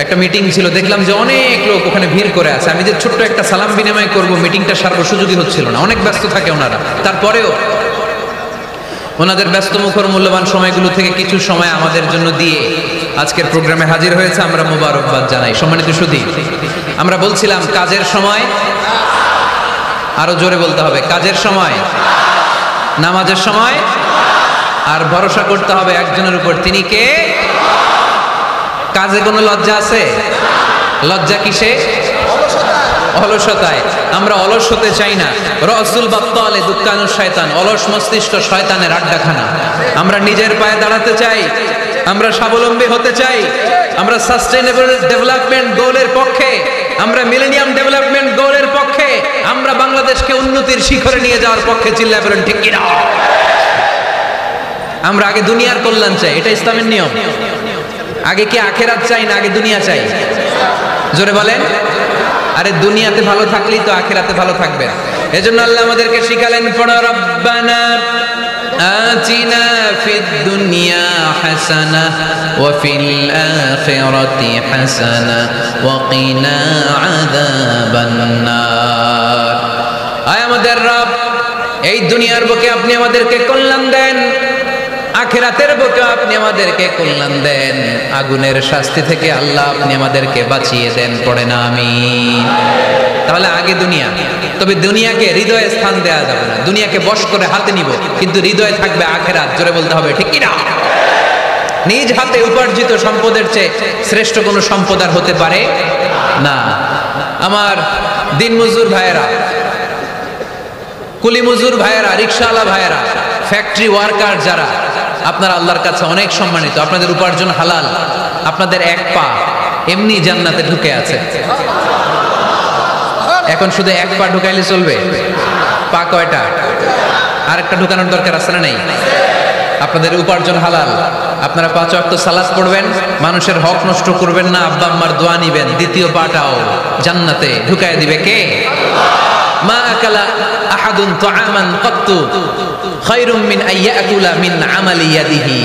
একটা মিটিং ছিল, দেখলাম যে অনেক লোক ওখানে ভিড় করে আছে। আমি যে ছোট্ট একটা সালাম বিনিময় করব, মিটিংটা সার্ব সুযোগই হচ্ছিল না, অনেক ব্যস্ত থাকে ওনারা। তারপরেও ওনাদের ব্যস্তমুখর মূল্যবান সময়গুলো থেকে কিছু সময় আমাদের জন্য দিয়ে আজকের প্রোগ্রামে হাজির হয়েছে। আমরা মোবারকবাদ জানাই। সম্মানিত সুধী, আমরা বলছিলাম কাজের সময়, আরো জোরে বলতে হবে, কাজের সময়, নামাজের সময়, আর ভরসা করতে হবে একজনের উপর। তিনি কে? কাজে কোনো লজ্জা আছে? লজ্জা কিসে? অলসতায়। আমরা অলস হতে চাই না। রসুল বাত্তালে দুক্কানুর শয়তান, অলস মস্তিষ্ক শয়তানের আড্ডাখানা। আমরা নিজের পায়ে দাঁড়াতে চাই, আমরা স্বাবলম্বী হতে চাই, আমরা সাস্টেইনেবল ডেভেলপমেন্ট গোলের পক্ষে, আমরা মিলেনিয়াম ডেভেলপমেন্ট গোলের পক্ষে, আমরা বাংলাদেশকে উন্নতির শিখরে নিয়ে যাওয়ার পক্ষে। চিল্লায় বলেন ঠিক কিনা? আমরা আগে দুনিয়ার কল্যাণ চাই, এটা ইসলামের নিয়ম। আগে কি আখেরাত চাই না আগে দুনিয়া চাই? জোরে বলেন। আরে দুনিয়াতে ভালো থাকলেই তো আখেরাতে ভালো থাকবে। এজন্য আল্লাহ আমাদেরকে শিখালেন, পড়ো রব্বানা আতিনা ফিদ দুনিয়া হাসানাহ ওয়া ফিল আখিরাতি হাসানাহ ওয়া কিনা আযাবান নার। আয় আমাদের রব, এই দুনিয়ার বুকে আপনি আমাদেরকে কল্যাণ দেন, আখিরাতের বুকে আপনি আমাদেরকে কল্যাণ দেন, আগুনের শাস্তি থেকে আল্লাহ আপনি আমাদেরকে বাঁচিয়ে দেন। পড়ে না আমিন। তাহলে আগে দুনিয়া, তবে দুনিয়াকে হৃদয়ে স্থান দেওয়া যাবে না। দুনিয়াকে বশ করে হাতে নিব, কিন্তু হৃদয়ে থাকবে আখিরাত। জোরে বলতে হবে ঠিক কি না? নিজ হাতে উপার্জিত সম্পদের চেয়ে শ্রেষ্ঠ কোনো সম্পদ আর হতে পারে না। আমার দিনমজুর ভাইয়েরা, কুলি মজুর ভাইয়েরা, রিকশাওয়ালা ভাইয়েরা, ফ্যাক্টরি ওয়ার্কার যারা, আপনারা আল্লাহর কাছে অনেক সম্মানিত। আপনাদের উপার্জন হালাল, আপনাদের এক পা এমনি জান্নাতে ঢুকে আছে। এখন শুধু এক পা ঢুকাইলে চলবে? পা কয়টা? আরেকটা ঢুকানোর দরকার আছে না নাই? আপনাদের উপার্জন হালাল, আপনারা 5 ওয়াক্ত সালাত পড়বেন, মানুষের হক নষ্ট করবেন না, আব্বা আম্মার দোয়া নিবেন, দ্বিতীয় পাটাও জান্নাতে ঢুকায় দিবে কে? মা আকালা আহাদুন তুআমান কাত্তু খায়রুম মিন আইয়াকুলা মিন আমালি ইয়াদিহি।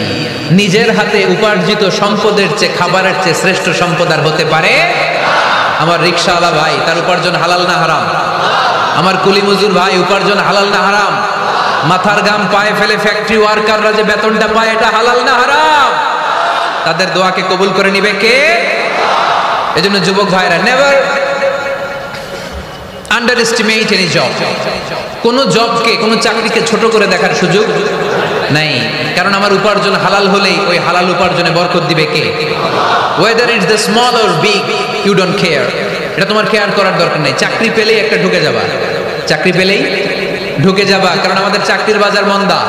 নিজের হাতে উপার্জিত সম্পদের চেয়ে, খাবারের চেয়ে শ্রেষ্ঠ সম্পদ আর হতে পারে? আমার রিকশাওয়ালা ভাই, তার উপার্জন হালাল না হারাম? আমার কুলি মজুর ভাই, উপার্জন হালাল না হারাম? মাথার ঘাম পায়ে ফেলে ফ্যাক্টরি ওয়ার্কাররা যে বেতনটা পায়, এটা হালাল না হারাম? তাদের দোয়াকে কবুল করে নিবে কে? এজন্য যুবক ভাইরা, never under estimate any job. কোন জবকে, কোন চাকরিকে ছোট করে দেখার সুযোগ নাই, কারণ আমার উপার্জন হালাল হলেই ওই হালাল উপার্জনে বরকত দিবে কে? Whether it's the small or big, you don't care. এটা তোমার কেয়ার করার দরকার নেই। চাকরি পেলেই একটা ঢুকে যাবা, চাকরি পেলেই ঢুকে যাবা, কারণ আমাদের চাকরির বাজার মন্দা।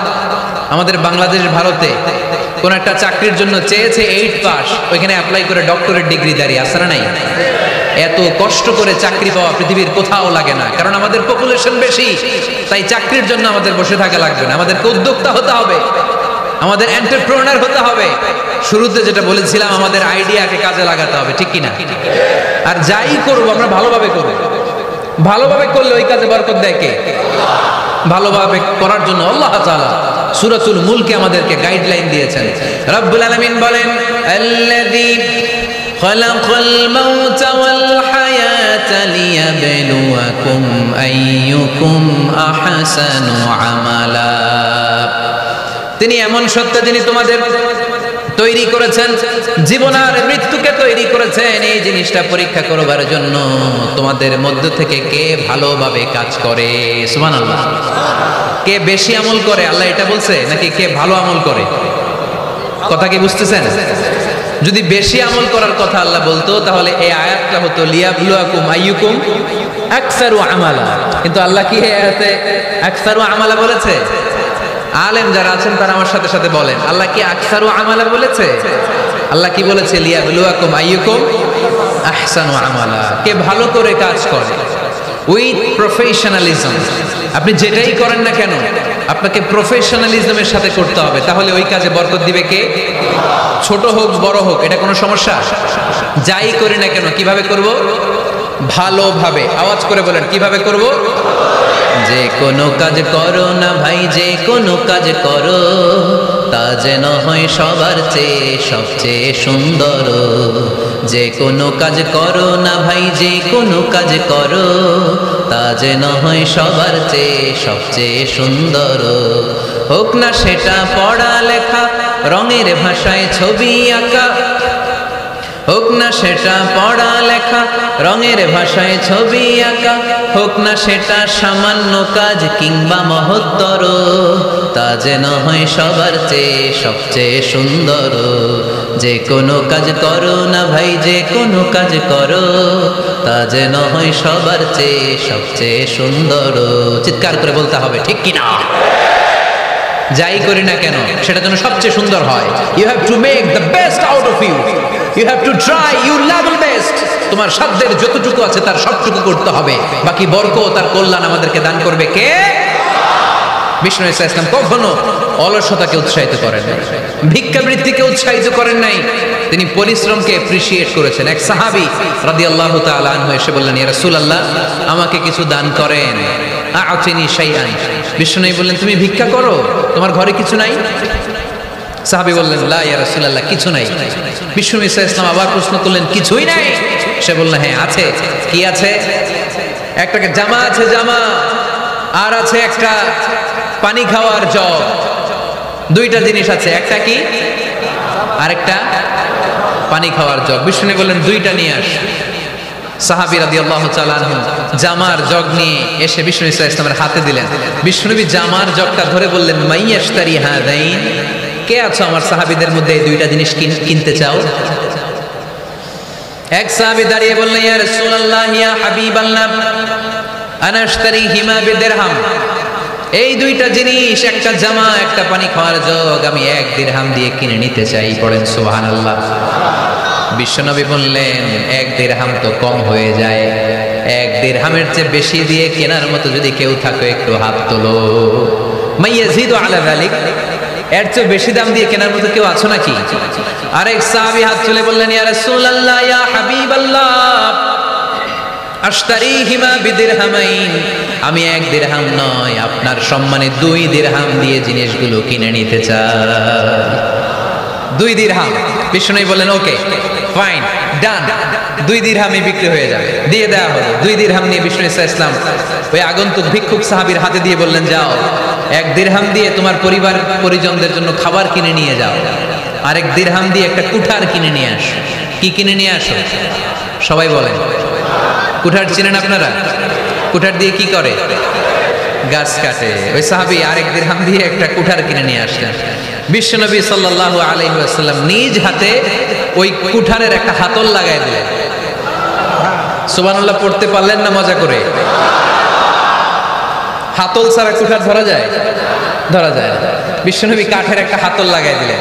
আমাদের বাংলাদেশ, ভারতে কোন একটা চাকরির জন্য চেয়েছে 8 পাস, ওইখানে অ্যাপ্লাই করে ডক্টরেট ডিগ্রি দাঁড়িয়ে আসে না নাই? এত কষ্ট করে চাকরি পাওয়া পৃথিবীর কোথাও লাগে না, কারণ আমাদের পপুলেশন বেশি। তাই চাকরির জন্য আমাদের বসে থাকা লাগবে না, আমাদেরকে উদ্যোক্তা হতে হবে, আমাদের এন্টারপ্রেনার হতে হবে। শুরুতে যেটা বলেছিলাম, আমাদের আইডিয়াকে কাজে লাগাতে হবে, ঠিক কিনা? আর যাই করবো আমরা ভালোভাবে করব। ভালোভাবে করলে ওই কাজে বরকত দেয় কে? ভালোভাবে করার জন্য আল্লাহ তাআলা সূরাতুল মুলকে আমাদেরকে গাইডলাইন দিয়েছেন। রব্বুল আলামিন বলেন, আল্লাযী খালাকাল মাউতা ওয়াল হায়াতা লিয়াবলুয়াকুম আইয়ুকুম আহসানু আমালা। তিনি এমন সত্য, যিনি তোমাদের তৈরি করেছেন, জীবন আর মৃত্যুকে তৈরি করেছেন এই জিনিসটা পরীক্ষা করবার জন্য, তোমাদের মধ্য থেকে কে ভালোভাবে কাজ করে। সুবহানাল্লাহ। কে বেশি আমল করে, আল্লাহ এটা বলছে, নাকি কে ভালো আমল করে? কথা কি বুঝতেছেন? যদি বেশি আমল করার কথা আল্লাহ বলতো, তাহলে এই আয়াতটা হতো লিয়াবলুয়াকুম আইয়ুকুম আকসারু আমালা। কিন্তু আল্লাহ কি এই আয়াতে আকসারু আমালা বলেছে? আলেম যারা আছেন তারা আমার সাথে সাথে বলেন, আল্লাহ কি আকসারু আমালা বলেছে? আল্লাহ কি বলেছে? লিয়াবলুয়াকুম আইয়ুকুম আহসানু আমালা। কে ভালো করে কাজ করে, উইথ প্রফেশনালিজম। আপনি যেটাই করেন না কেন, আপনাকে প্রফেশনালিজমের সাথে করতে হবে, তাহলে ওই কাজে বরকত দিবে কে? ছোট হোক বড় হোক, এটা কোনো সমস্যা? যাই করি না কেন কিভাবে করব? ভালোভাবে। আওয়াজ করে বলেন, কিভাবে করব? যে কোনো কাজ করো না ভাই, যে কোনো কাজ করো, তা যেন হয় সবার চেয়ে সবচেয়ে সুন্দর। যে কোনো কাজ করো না ভাই, যে কোনো কাজ করো, তা যেন হয় সবার চেয়ে সবচেয়ে সুন্দর। হোক না সেটা পড়া লেখা, রঙের ভাষায় ছবি আঁকা, হোক না সেটা পড়া লেখা, রঙের ভাষায় ছবি আঁকা, হোক না সেটা সামান্য কাজ কিংবা মহত্তর, তা যেন হয় সবার চেয়ে সবচেয়ে সুন্দর। যে কোনো কাজ করো না ভাই, যে কোনো কাজ করো, তা যেন হয় সবার চেয়ে সবচেয়ে সুন্দর। চিৎকার করে বলতে হবে, ঠিক কিনা? যাই করি না কেন সেটা যেন সবচেয়ে সুন্দর হয়। You have to make the best out of you, you have to try your level best. তোমার সাধ্যের যতটুকু আছে তার সবটুকু করতে হবে, বাকি বরকত আর কল্যাণ আমাদেরকে দান করবে কে? বিষ্ণু ইসলাম কখনো অলসতাকে উৎসাহিত করেন নাই, ভিক্ষাবৃত্তিকে উৎসাহিত করেন নাই, তিনি পরিশ্রমকে এপ্রিশিয়েট করেছেন। এক সাহাবী রাদিয়াল্লাহু তাআলা আনহু এসে বললেন, ইয়া রাসূলুল্লাহ, আমাকে কিছু দান করেন। আ'তিনি শাইআন। বিষ্ণু বললেন, তুমি ভিক্ষা করো, তোমার ঘরে কিছু নাই? সাহাবী বললেন, লা ইয়া রাসূলুল্লাহ, কিছু নাই। বিষ্ণু ইসলাম আবার প্রশ্ন করলেন, কিছুই নাই? সে বললেন, হ্যাঁ আছে। কি আছে? একটা জামা আছে, জামা, আর আছে একটা পানি খাওয়ার জগ। দুইটা জিনিস আছে, একটা কি আর একটা পানি খাওয়ার জগ। বিষ্ণু বললেন, দুইটা নিয়ে আস। সাহাবী রাদিয়াল্লাহু তাআলা আনহু জামার জগ নিয়ে এসে বিষ্ণু ইসলামের হাতে দিলেন। বিষ্ণুনবী জামার জগটা ধরে বললেন, মাইয়াশতারি হাদাইন, কে আছো আমার সাহাবীদের মধ্যে এই দুইটা জিনিস কিনতে চাও? এক সাহাবী দাঁড়িয়ে বললেন, ইয়া রাসূলুল্লাহ ইয়া হাবিবাল্লাহ আনা আশতারিহিমা বিদিরহাম। এই দুইটা জিনিস, একটা জামা একটা পানি খাওয়ার জগ, আমি 1 দিরহাম দিয়ে কিনে নিতে চাই। পড়েন সুবহানাল্লাহ। বিশ্বনবী বললেন, 1 দিরহাম তো কম হয়ে যায়, 1 দিরহামের চেয়ে বেশি দিয়ে কেনার মতো যদি কেউ থাকে একটু হাত তোলো। মাইয়াজিদু আলা যালিক, এর চেয়ে বেশি দাম দিয়ে কেনার মতো কেউ আছো নাকি? আরেক সাহাবী হাত তুলে বললেন, ইয়া রাসূলুল্লাহ ইয়া হাবিবাল্লাহ আশতারিহিমা বিদিরহামাইন। আমি 1 দিরহাম নয়, আপনার সম্মানে 2 দিরহাম দিয়ে জিনিসগুলো কিনে নিতে চাই। 2 দিরহাম। বিষ্ণু বললেন, ওকে ফাইন, ডান, 2 দিরহামে বিক্রি হয়ে যাবে। দিয়ে দেওয়া হলো। 2 দিরহাম নিয়ে বিষ্ণু ইসলাম ওই আগন্তুক ভিক্ষুক সাহাবীর হাতে দিয়ে বললেন, যাও 1 দিরহাম দিয়ে তোমার পরিবার পরিজনদের জন্য খাবার কিনে নিয়ে যাও, আর 1 দিরহাম দিয়ে একটা কুঠার কিনে নিয়ে আসো। কি কিনে নিয়ে আসো? সবাই বলেন। কুঠার চিনেন আপনারা? কুঠার দিয়ে কি করে? গাছ কাটে। ওই সাহাবী 1 দিরহাম দিয়ে একটা কুঠার কিনে নিয়ে আসলেন। বিশ্বনবী সাল্লাল্লাহু আলাইহি ওয়াসাল্লাম নিজ হাতে ওই কুঠারের একটা হাতল লাগাই দিলেন। সুবহানাল্লাহ পড়তে পারলেন না মজা করে? হাতল ছাড়া কুঠার ধরা যায়? ধরা যায় না। বিশ্বনবী কাঠের একটা হাতল লাগাই দিলেন।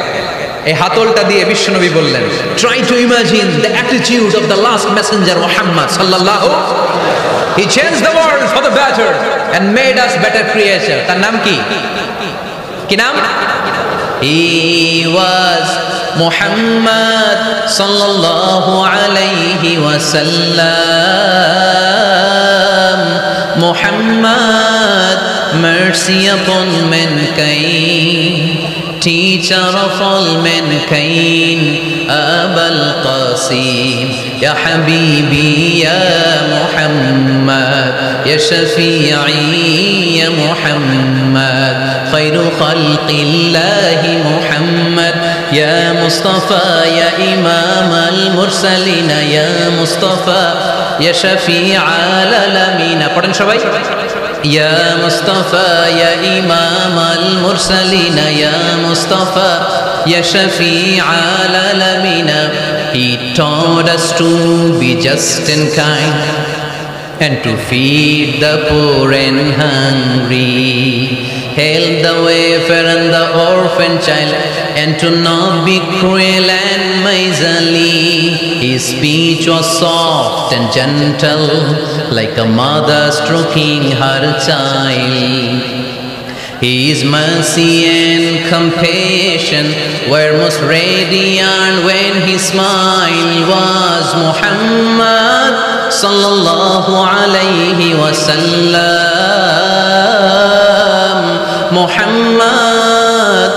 এই হাতলটা দিয়ে বিশ্বনবী বললেন, try to imagine the attitude of the last messenger Muhammad সাল্লাল্লাহু। He changed the world for the better and made us better creature. তার নাম কি? কি নাম? হি ওয়াজ মুহাম্মদ সাল্লাল্লাহু আলাইহি ওয়াসাল্লাম। Muhammad mercy upon mankind, teacher of all mankind, Abul Qasim, Ya Habibi, Ya Muhammad, Ya Shafi'i, Ya Muhammad, Khairu Khalqillahi Muhammad, Ya Mustafa, Ya Imam al-Mursalin, Ya Mustafa, Ya Shafi'i al-Alamin. পড়েন সবাই। Ya Mustafa, Ya Imam al-Mursalin, Ya Mustafa, Ya Shafi' al-Alamin. He taught us to be just and kind, and to feed the poor and hungry, help the wafer and the orphan child, and to not be cruel and miserly. His speech was soft and gentle, like a mother stroking her child. His mercy and compassion were most radiant when his smile was Muhammad sallallahu alayhi wa sallam. Muhammad,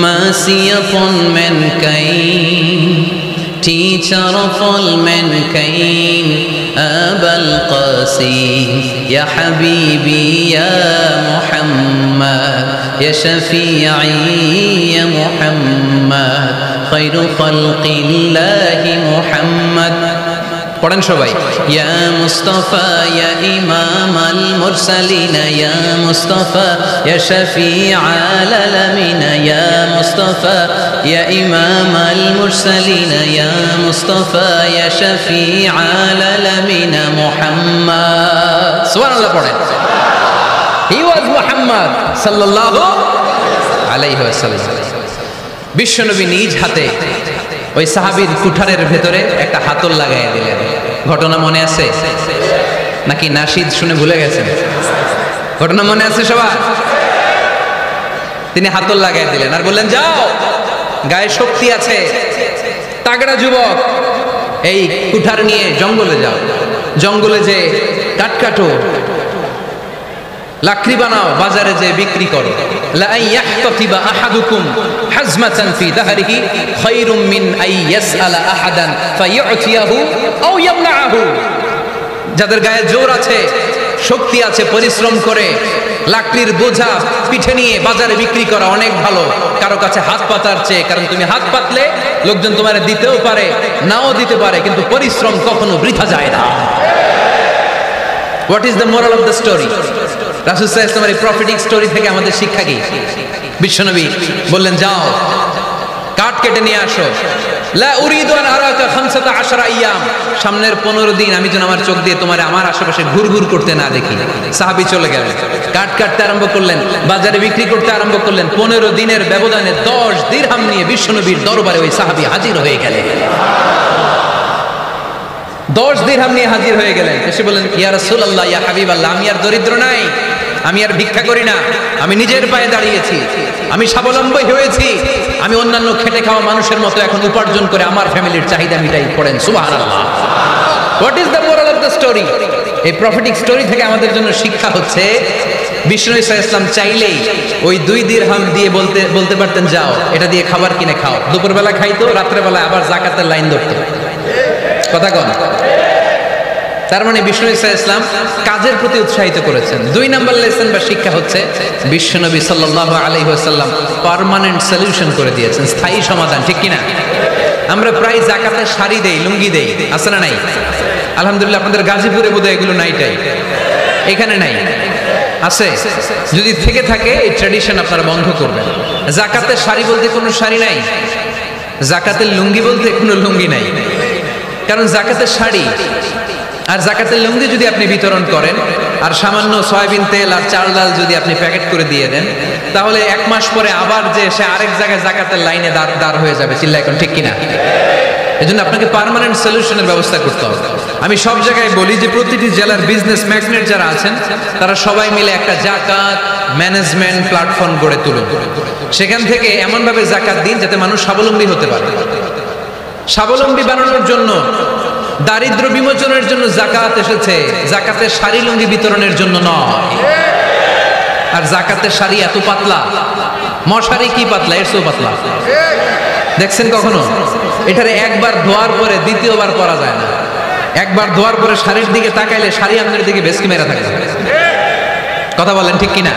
mercy upon mankind, teacher of all mankind, Abul Qasim, Ya Habibi, Ya Muhammad, Ya Shafi'i, Ya Muhammad, Khairu Khalqillahi Muhammad. পড়েন সবাই। Ya Mustafa, Ya Imam al-Mursalin, Ya Mustafa, Ya Shafi' al-Alamin, Ya Mustafa, Ya Imam al-Mursalin, Ya Mustafa, Ya Shafi' al-Alamin. Muhammad, subhanallah পড়েন। He was Muhammad sallallahu alayhi wa sallam. বিশ্বনবী নিজ হাতে ওই সাহাবীর কুঠারের ভেতরে একটা হাতল লাগাইয়া দিলেন। ঘটনা মনে আছে নাকি নাশিদ শুনে ভুলে গেছেন? ঘটনা মনে আছে সবার? তিনি হাতল লাগাইয়া দিলেন আর বললেন, যাও, গায়ে শক্তি আছে, তাগড়া যুবক, এই কুঠার নিয়ে জঙ্গলে যাও, জঙ্গলে যে কাঠ কাটো, লাকড়ি বানাও, বাজারে যে বিক্রি করো। লা ইয়াহতাতিবা আহাদুকুম হাজমাতান ফি দাহরিহি খায়রুম মিন আই ইয়াসআলা আহাদান ফায়ুতিয়াহু আও ইয়ামনাহু। যাদের গায়ে জোর আছে, শক্তি আছে, পরিশ্রম করে লাকড়ির বোঝা পিঠে নিয়ে বাজারে বিক্রি করা অনেক ভালো কারো কাছে হাত পাতার চেয়ে। কারণ তুমি হাত পাতলে লোকজন তোমার দিতেও পারে, নাও দিতে পারে, কিন্তু পরিশ্রম কখনো বৃথা যায় না। What is the moral of the story? রাসূল সাল্লাল্লাহু আলাইহি ওয়াসাল্লামের এই প্রফেটিক স্টোরি থেকে আমাদের শিক্ষা কি? বিশ্বনবী বললেন, যাও কাঠ কেটে নিয়ে আসো। লা উরিদু আন আরাকা 15 আইয়াম, সামনের 15 দিন আমি যেন আমার চোখ দিয়ে তোমার আমার আশেপাশে ঘুরঘুর করতে না দেখি। সাহাবী চলে গেলেন, কাঠ কাটতে আরম্ভ করলেন, বাজারে বিক্রি করতে আরম্ভ করলেন। 15 দিনের ব্যবধানে 10 দিরহাম নিয়ে বিশ্বনবীর দরবারে ওই সাহাবী হাজির হয়ে গেলেন। 10 দিরহাম নিয়ে হাজির হয়ে গেলেন। এসে বললেন, ইয়া রাসূলুল্লাহ, ইয়া হাবিবাল্লাহ, আমি আর দরিদ্র নাই, আমি আর ভিক্ষা করি না, আমি নিজের পায়ে দাঁড়িয়েছি, আমি স্বাবলম্বী হয়েছি, আমি অন্যান্য খেটে খাওয়া মানুষের মতো এখন উপার্জন করে আমার ফ্যামিলির চাহিদা মিটাই। পড়েন সুবহানাল্লাহ। What is the moral of the story? এই প্রফেটিক স্টোরি থেকে আমাদের জন্য শিক্ষা হচ্ছে, বিষ্ণু ঈসা ইসলাম চাইলেই ওই 2 দিরহাম দিয়ে বলতে পারতেন, যাও এটা দিয়ে খাবার কিনে খাও। দুপুরবেলা খাইতো, রাত্রেবেলা আবার যাকাতের লাইন ধরতো। কথা কন। তার মানে বিষ্ণু ঈসা ইসলাম কাজের প্রতি উৎসাহিত করেছেন। 2 নাম্বার লেসন বা শিক্ষা হচ্ছে, বিশ্বনবী সাল্লাল্লাহু আলাইহি ওয়াসাল্লাম পার্মানেন্ট সলিউশন করে দিয়েছেন, স্থায়ী সমাধান। ঠিক কিনা? আমরা প্রায় যাকাতের শাড়ি দেই, লুঙ্গি দেই, আছে না নাই? আলহামদুলিল্লাহ, আপনাদের গাজীপুরে বোধহয় এগুলো নাইটাই, এখানে নাই, আছে? যদি থেকে থাকে এই ট্র্যাডিশন আপনারা বন্ধ করবেন। যাকাতের শাড়ি বলতে কোনো শাড়ি নাই, যাকাতের লুঙ্গি বলতে কোনো লুঙ্গি নাই। কারণ যাকাতের শাড়ি আর যাকাতের লুঙ্গি যদি আপনি বিতরণ করেন, আর সামান্য সয়াবিন তেল আর চাল ডাল যদি আপনি প্যাকেট করে দিয়ে দেন, তাহলে 1 মাস পরে আবার যে সে আরেক জায়গায় যাকাতের লাইনে দাঁড় হয়ে যাবে। চিল্লা এখন ঠিক কিনা? এজন্য আপনাকে পার্মানেন্ট সলিউশনের ব্যবস্থা করতে হবে। আমি সব জায়গায় বলি যে প্রতিটি জেলার বিজনেস ম্যাগনেট যারা আছেন, তারা সবাই মিলে একটা যাকাত ম্যানেজমেন্ট প্ল্যাটফর্ম গড়ে তুলুন। সেখান থেকে এমনভাবে যাকাত দিন যাতে মানুষ স্বাবলম্বী হতে পারে। স্বাবলম্বী বানানোর জন্য, দারিদ্র বিমোচনের জন্য যাকাত এসেছে, যাকাতের শাড়ি লুঙ্গি বিতরণের জন্য নয়। আর যাকাতের শাড়ি এত পাতলা, মশারি কি পাতলা, এর চেয়েও পাতলা। দেখছেন কখনো? এটারে একবার ধোয়ার পরে দ্বিতীয়বার পরা যায় না। একবার ধোয়ার পরে শাড়ির দিকে তাকাইলে শাড়ি আপনার দিকে বেশকি মেরা থাকে। কথা বলেন ঠিক কিনা?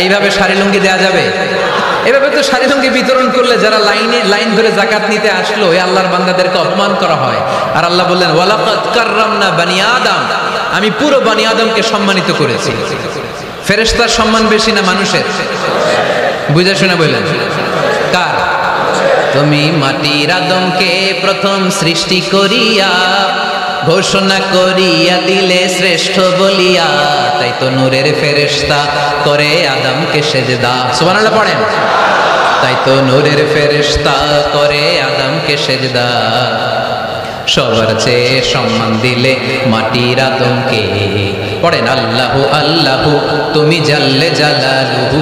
এইভাবে শাড়ি লুঙ্গি দেয়া যাবে? এভাবে তো শাড়ি লুঙ্গি বিতরণ করলে যারা লাইন ধরে যাকাত নিতে আসলো, এই আল্লাহর বান্দাদেরকে অপমান করা হয়। আর আল্লাহ বললেন, ওয়ালাকাদ কাররামনা বানি আদম, আমি পুরো বানি আদমকে সম্মানিত করেছি। ফেরেশতার সম্মান বেশি না মানুষের? বুঝে শুনে বললেন, কার? তুমি মাটির আদমকে প্রথম সৃষ্টি করিয়া ঘোষণা করিয়া দিলে শ্রেষ্ঠ বলিয়া, তাই তো নূরের ফেরেশতা করে আদমকে সেজদা। সুবহানাল্লাহ পড়েন। তাই তো নূরের ফেরেশতা করে আদমকে সেজদা, সবার চেয়ে সম্মান দিলে মাটির আদমকে। পড়েন আল্লাহু আল্লাহু তুমি জাল্লে জালালুহু,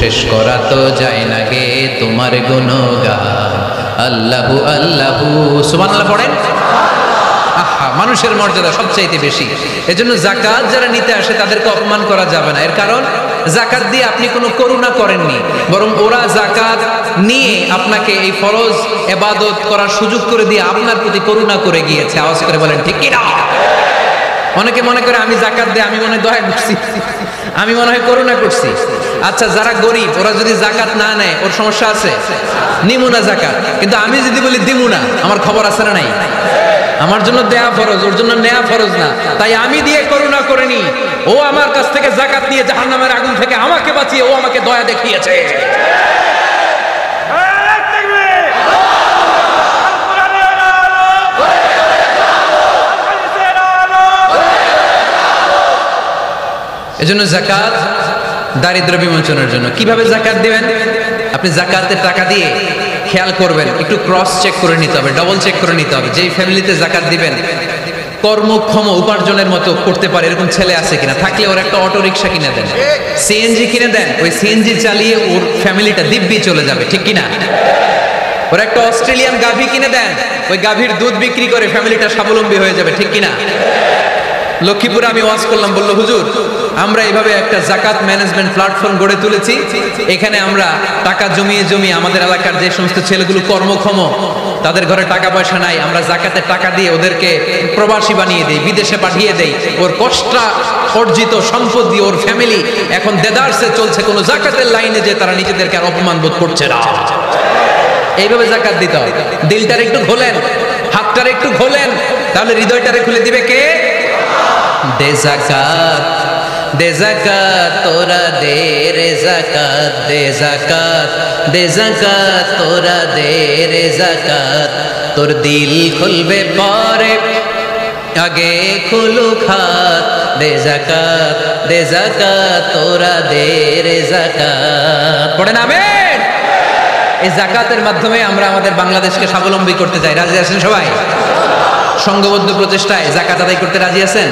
শেষ করা তো যায় না গে তোমার গুণগান। আল্লাহু আল্লাহু, সুবহানাল্লাহ পড়েন। আহা, মানুষের মর্যাদা সবচাইতে বেশি। এজন্য যাকাত যারা নিতে আসে তাদেরকে অপমান করা যাবে না। এর কারণ যাকাত দিয়ে আপনি কোনো করুণা করেননি, বরং ওরা যাকাত নিয়ে আপনাকে এই ফরজ ইবাদত করার সুযোগ করে দিয়ে আপনার প্রতি করুণা করে গিয়েছে। আওয়াজ করে বলেন ঠিক কি না? অনেকে মনে করে আমি যাকাত দিয়ে আমি মনে হয় দয়া করছি, আমি মনে হয় করুণা করছি। আচ্ছা, যারা গরিব ওরা যদি যাকাত না নেয় ওর সমস্যা আছে? নিমুনা যাকাত। কিন্তু আমি যদি বলি দিমুনা, আমার খবর আছে না নাই? আমার জন্য দেয়া ফরজ, ওর জন্য নেয়া ফরজ না। তাই আমি দিয়ে করুণা করিনি, ও আমার কাছ থেকে যাকাত নিয়ে জাহান্নামের আগুন থেকে আমাকে বাঁচিয়ে ও আমাকে দয়া দেখিয়েছে। এজন্য যাকাত দারিদ্র বিমোচনের জন্য। কিভাবে যাকাত দিবেন? আপনি যাকাতের টাকা দিয়ে খেয়াল করবেন, একটু ক্রস চেক করে নিতে হবে, ডবল চেক করে নিতে হবে যেই ফ্যামিলিতে যাকাত দিবেন কর্মক্ষম উপার্জনের মতো করতে পারে এরকম ছেলে আছে কিনা। থাকলে ওর একটা অটো রিক্সা কিনে দেন, সিএনজি কিনে দেন, ওই সিএনজি চালিয়ে ওর ফ্যামিলিটা দিব্যি চলে যাবে। ঠিক কিনা? ওর একটা অস্ট্রেলিয়ান গাভী কিনে দেন, ওই গাভীর দুধ বিক্রি করে ফ্যামিলিটা স্বাবলম্বী হয়ে যাবে। ঠিক কিনা? লক্ষ্মীপুরে আমি ওয়াজ করলাম, বললো হুজুর আমরা এইভাবে একটা যাকাত ম্যানেজমেন্ট প্ল্যাটফর্ম গড়ে তুলেছি, এখানে আমরা টাকা জমিয়ে জমিয়ে আমাদের এলাকার যে সমস্ত ছেলেগুলো কর্মক্ষম, তাদের ঘরে টাকা পয়সা নাই, আমরা যাকাতের টাকা দিয়ে ওদেরকে প্রবাসী বানিয়ে দেই, বিদেশে পাঠিয়ে দেই। ওর কষ্ট অর্জিত সম্পদ দিয়ে ওর ফ্যামিলি এখন দেদারসে চলছে, কোনো যাকাতের লাইনে যে তারা নিজেদেরকে আর অপমান বোধ করছে না। এইভাবে যাকাত দিতে হবে। দিলটার একটু খোলেন, হাতটার একটু খোলেন, তাহলে হৃদয়টারে খুলে দিবে কে? দে যাকাত দে যাকাত তোরা দে রে যাকাত, দে যাকাত, দে যাকাত তোরা দে রে যাকাত, তোর দিল খুলবে পরে আগে খুলুক হাত, দে যাকাত, দে যাকাত তোরা দে রে যাকাত। পড়ে না আমিন। এই যাকাতের মাধ্যমে আমরা আমাদের বাংলাদেশকে স্বাবলম্বী করতে চাই। রাজি আছেন সবাই? সংঘবদ্ধ প্রচেষ্টায় যাকাত আদায় করতে রাজি আছেন?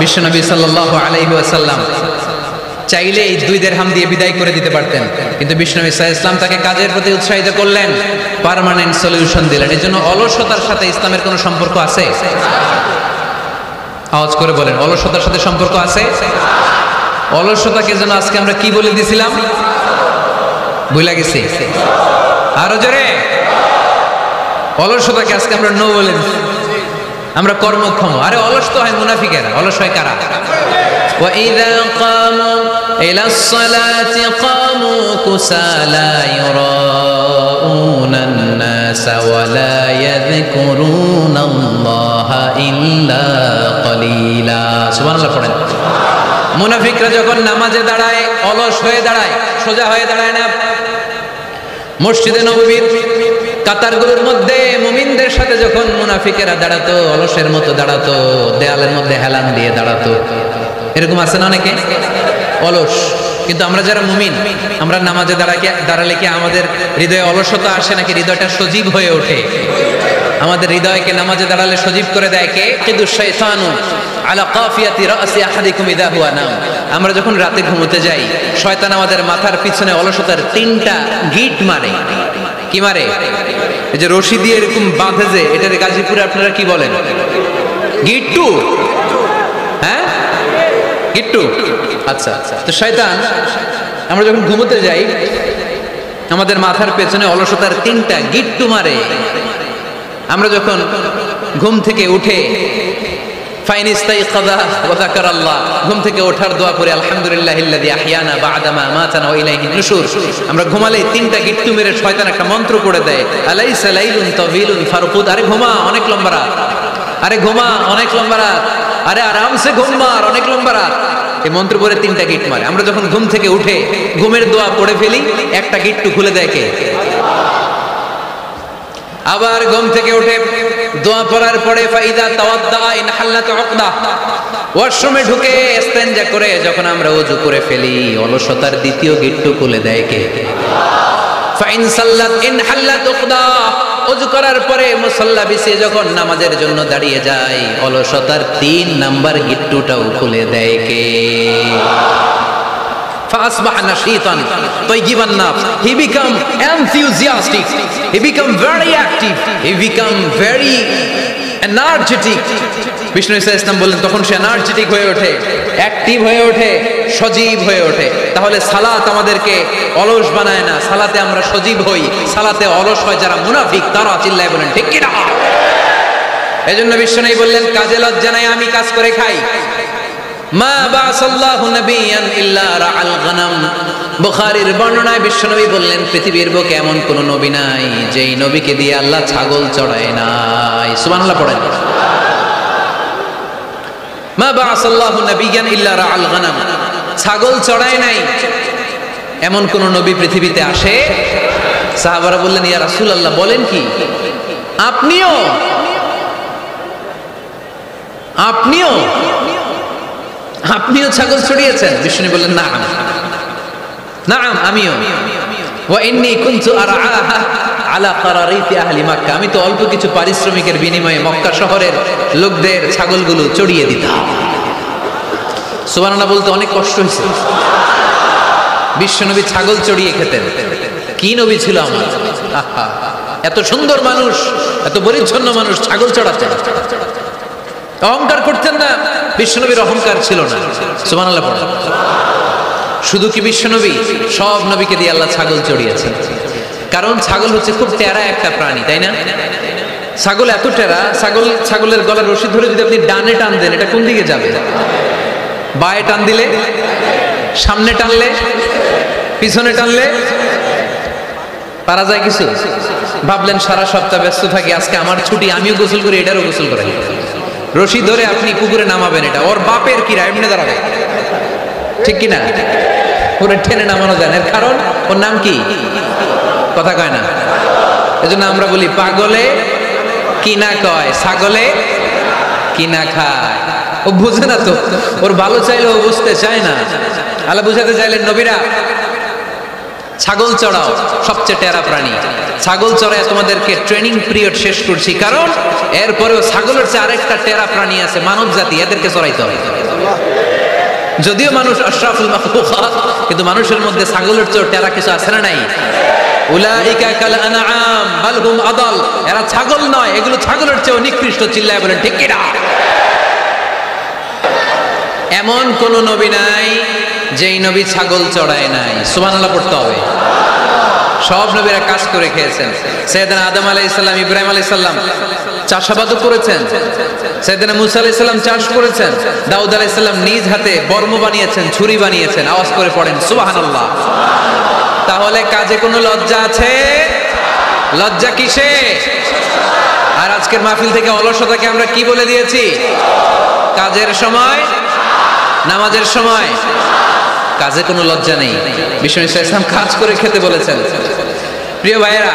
বিশ্বনবী সাল্লাল্লাহু আলাইহি ওয়াসাল্লাম চাইলে এই 2 দিরহাম দিয়ে বিদায় করে দিতে পারতেন, কিন্তু বিশ্বনবী সাল্লাল্লাহু আলাইহি ওয়াসাল্লাম তাকে কাজের প্রতি উৎসাহিত করলেন, পার্মানেন্ট সলিউশন দিলেন। এজন্য অলসতার সাথে ইসলামের কোনো সম্পর্ক আছে? আওয়াজ করে বলেন, অলসতার সাথে সম্পর্ক আছে? অলসতাকে যেন আজকে আমরা কি বলে দিছিলাম? ভুলে গেছি। আরো জোরে। অলসতাকে আজকে আমরা নো বলে দিছি। আমরা কর্মক্ষম। আরে অলস তো হয় মুনাফিকেরা, অলস হয় কারা? وَإِذَا قَامُوا إِلَى الصَّلَاةِ قَامُوا كُسَالَى يُرَاءُونَ النَّاسَ وَلَا يَذْكُرُونَ اللَّهَ إِلَّا قَلِيلًا। সুবহানাল্লাহ পড়েন। মুনাফিকরা যখন নামাজে দাঁড়ায় অলস হয়ে দাঁড়ায়, সোজা হয়ে দাঁড়ায় না। মসজিদে নববীর কাতারগুলোর মধ্যে মুমিনদের সাথে যখন মুনাফিকেরা দাঁড়াতো, অলসের মতো দাঁড়াতো, দেয়ালের মধ্যে হেলান দিয়ে দাঁড়াতো। এরকম আছে না অনেকে অলস? কিন্তু আমরা যারা মুমিন, আমরা নামাজে দাঁড়ালে কি আমাদের হৃদয়ে অলসতা আসে নাকি হৃদয়টা সজীব হয়ে ওঠে? আমাদের হৃদয়কে নামাজে দাঁড়ালে সজীব করে দেয় কে? কিন্তু শাইতানু আলা কাফিয়াতি রাসি আহাদিকুম ইযা হুয়া নাম। আমরা যখন রাতে ঘুমোতে যাই, শয়তান আমাদের মাথার পিছনে অলসতার 3টা গিট মারে। কি মারে? এই যে রশি দিয়ে এরকম বাঁধে, যে এটার গাজীপুরে আপনারা কি বলেন? গিট্টু। হ্যাঁ, গিট্টু। আচ্ছা, তো শয়তান আমরা যখন ঘুমোতে যাই, আমাদের মাথার পেছনে অলসতার 3টা গিট্টু মারে। আমরা যখন ঘুম থেকে উঠে ফাইন ইস্তাইকাযা ওয়া যাকারাল্লাহ, ঘুম থেকে ওঠার দোয়া করে আলহামদুলিল্লাহিল্লাযী আহইয়ানা বা'দা মা আমাতানা ওয়া ইলাইহিন নুশুর, আমরা ঘুমালে 3টা গিট্টু মেরে শয়তান একটা মন্ত্র পড়ে দেয়, আলাইসা লাইলুন তাওয়িলুন ফারকুদ। আরে ঘুমা, অনেক লম্বা রাত। আরে ঘুমা, অনেক লম্বা রাত। আরে আরামসে ঘুম মার, অনেক লম্বা রাত। এই মন্ত্র পড়ে 3টা গিট মারে। আমরা যখন ঘুম থেকে উঠে ঘুমের দোয়া পড়ে ফেলি, একটা গিট্টু খুলে দেয় কে? আবার ঘুম থেকে উঠে দোয়া পড়ার পরে ফাইদা তাওয়াদ্দা ইন হাল্লাত উকদা, ওয়াশরুমে ঢুকে ইস্তেনজা করে যখন আমরা ওযু করে ফেলি, অলসতার 2য় গিট্টু খুলে দেয় কে? ফাইন সাল্লাত ইন হাল্লাত উকদা, ওযু করার পরে মুসাল্লা বিছিয়ে যখন নামাজের জন্য দাঁড়িয়ে যায়, অলসতার 3 নাম্বার গিট্টুটাও খুলে দেয় কে? فأصبح نشيطا طيب النفس. He become enthusiastic. He become very active. He become very energetic. Vishnu ইসলাম বললেন তখন সে এনার্জেটিক হয়ে ওঠে, অ্যাক্টিভ হয়ে ওঠে, সজীব হয়ে ওঠে। তাহলে সালাত আমাদেরকে অলস বানায় না, সালাতে আমরা সজীব হই। সালাতে অলস হয় যারা মুনাফিক, তারা চিল্লায় বলেন ঠিক কি না? এজন্য বিষ্ণু বললেন কাজে লজ্জা নাই, আমি কাজ করে খাই। মা বাসাল্লাহু নাবিয়ান ইল্লা রাআল গনাম। বুখারীর বর্ণনায় বিশ্বনবী বললেন পৃথিবীর বুকে এমন কোন নবী নাই যেই নবীকে দিয়ে আল্লাহ ছাগল চড়ায় নাই। সুবহানাল্লাহ পড়েন। মা বাসাল্লাহু নাবিয়ান ইল্লা রাআল গনাম, ছাগল চড়ায় নাই এমন কোন নবী পৃথিবীতে আসে? সাহাবারা বললেন ইয়া রাসূলুল্লাহ, বলেন কি আপনিও? আপনিও আপনিও ছাগল চড়িয়েছেন? বিষ্ণু বললেন না, নাম আমিও। ওয়া ইন্নী কুনতু আরআহা আলা কারারিতি আহলি মক্কা, আমি তো অল্প কিছু পারিশ্রমিকের বিনিময়ে মক্কা শহরের লোকদের ছাগলগুলো চড়িয়ে দিতাম। সুবহানাল্লাহ বলতে অনেক কষ্ট হয়েছে। বিশ্বনবী ছাগল চড়িয়ে খেতেন। কি নবী ছিল আমার! আহা, এত সুন্দর মানুষ, এত পরিচ্ছন্ন মানুষ, ছাগল চড়াতেন। অহংকার করতেন না, বিশ্বনবীর অহংকার ছিল না। সুবহানাল্লাহ পড়েন। শুধু কি বিশ্বনবী, সব নবীকে দিয়ে আল্লাহ ছাগল চড়িয়েছেন। কারণ ছাগল হচ্ছে খুব টেরা একটা প্রাণী, তাই না? ছাগল এত টেরা, ছাগলের গলার রশি ধরে যদি আপনি ডানে টান দেন, এটা কোন দিকে যাবে? বায়ে টান দিলে, সামনে টানলে, পিছনে টানলে পারা যায় কিছু? ভাবলেন সারা সপ্তাহ ব্যস্ত থাকি, আজকে আমার ছুটি, আমিও গোসল করি, এটারও গোসল করাই। রশি ধরে আপনি পুকুরে নামাবেন, এটা ওর বাপের কিরা এমনি দাঁড়াবে। ঠিক কিনা? ওরে টেনে নামানো যায় না, এর কারণ ওর নাম কি? কথা কয় না। এজন্য আমরা বলি পাগলে কিনা কয়, ছাগলে কিনা খায়। ও বুঝে না তো, ওর ভালো চাইলে ও বুঝতে চায় না। আল্লাহ বুঝাতে চাইলেন নবীরা ছাগল চড়াও, সবচেয়ে টেরা প্রাণী। ছাগল চড়ায় তোমাদেরকে ট্রেনিং পিরিয়ড শেষ করছি, কারণ এরপরেও ছাগলের চেয়ে আরেকটা টেরা প্রাণী আছে মানব জাতি, এদেরকে চড়াইতে হবে। যদিও মানুষ আশরাফুল মাখলুকাত, কিন্তু মানুষের মধ্যে ছাগলের চেয়ে টেরা কিছু আছে না নাই? উলাইকা কাল আনআম বাল হুম আদাল, এরা ছাগল নয়, এগুলো ছাগলের চেয়ে নিকৃষ্ট। চিল্লায় বলেন ঠিক কিনা? এমন কোন নবী নাই যেই নবী ছাগল চড়ায় নাই। সুবহানাল্লাহ পড়তে হবে। সব নবীরা কাজ করে খেয়েছেন। সাইয়েদনা আদম আলাইহিস সালাম, ইব্রাহিম আলাইহিস সালাম চাষাবাদও করেছেন। সাইয়েদনা মুসা আলাইহিস সালাম চাষ করেছেন। দাউদ আলাইহিস সালাম নিজ হাতে বর্ম বানিয়েছেন, ছুরি বানিয়েছেন। আওয়াজ করে পড়েন সুবহানাল্লাহ। তাহলে কাজে কোনো লজ্জা আছে? লজ্জা কিসে? আর আজকের মাহফিল থেকে অলসতাকে আমরা কি বলে দিয়েছি? কাজের সময়, নামাজের সময় কাজে কোনো লজ্জা নেই। বিশ্বনবী সাল্লাল্লাহু আলাইহি ওয়াসাল্লাম কাজ করে খেতে বলেছেন। প্রিয় ভাইয়েরা,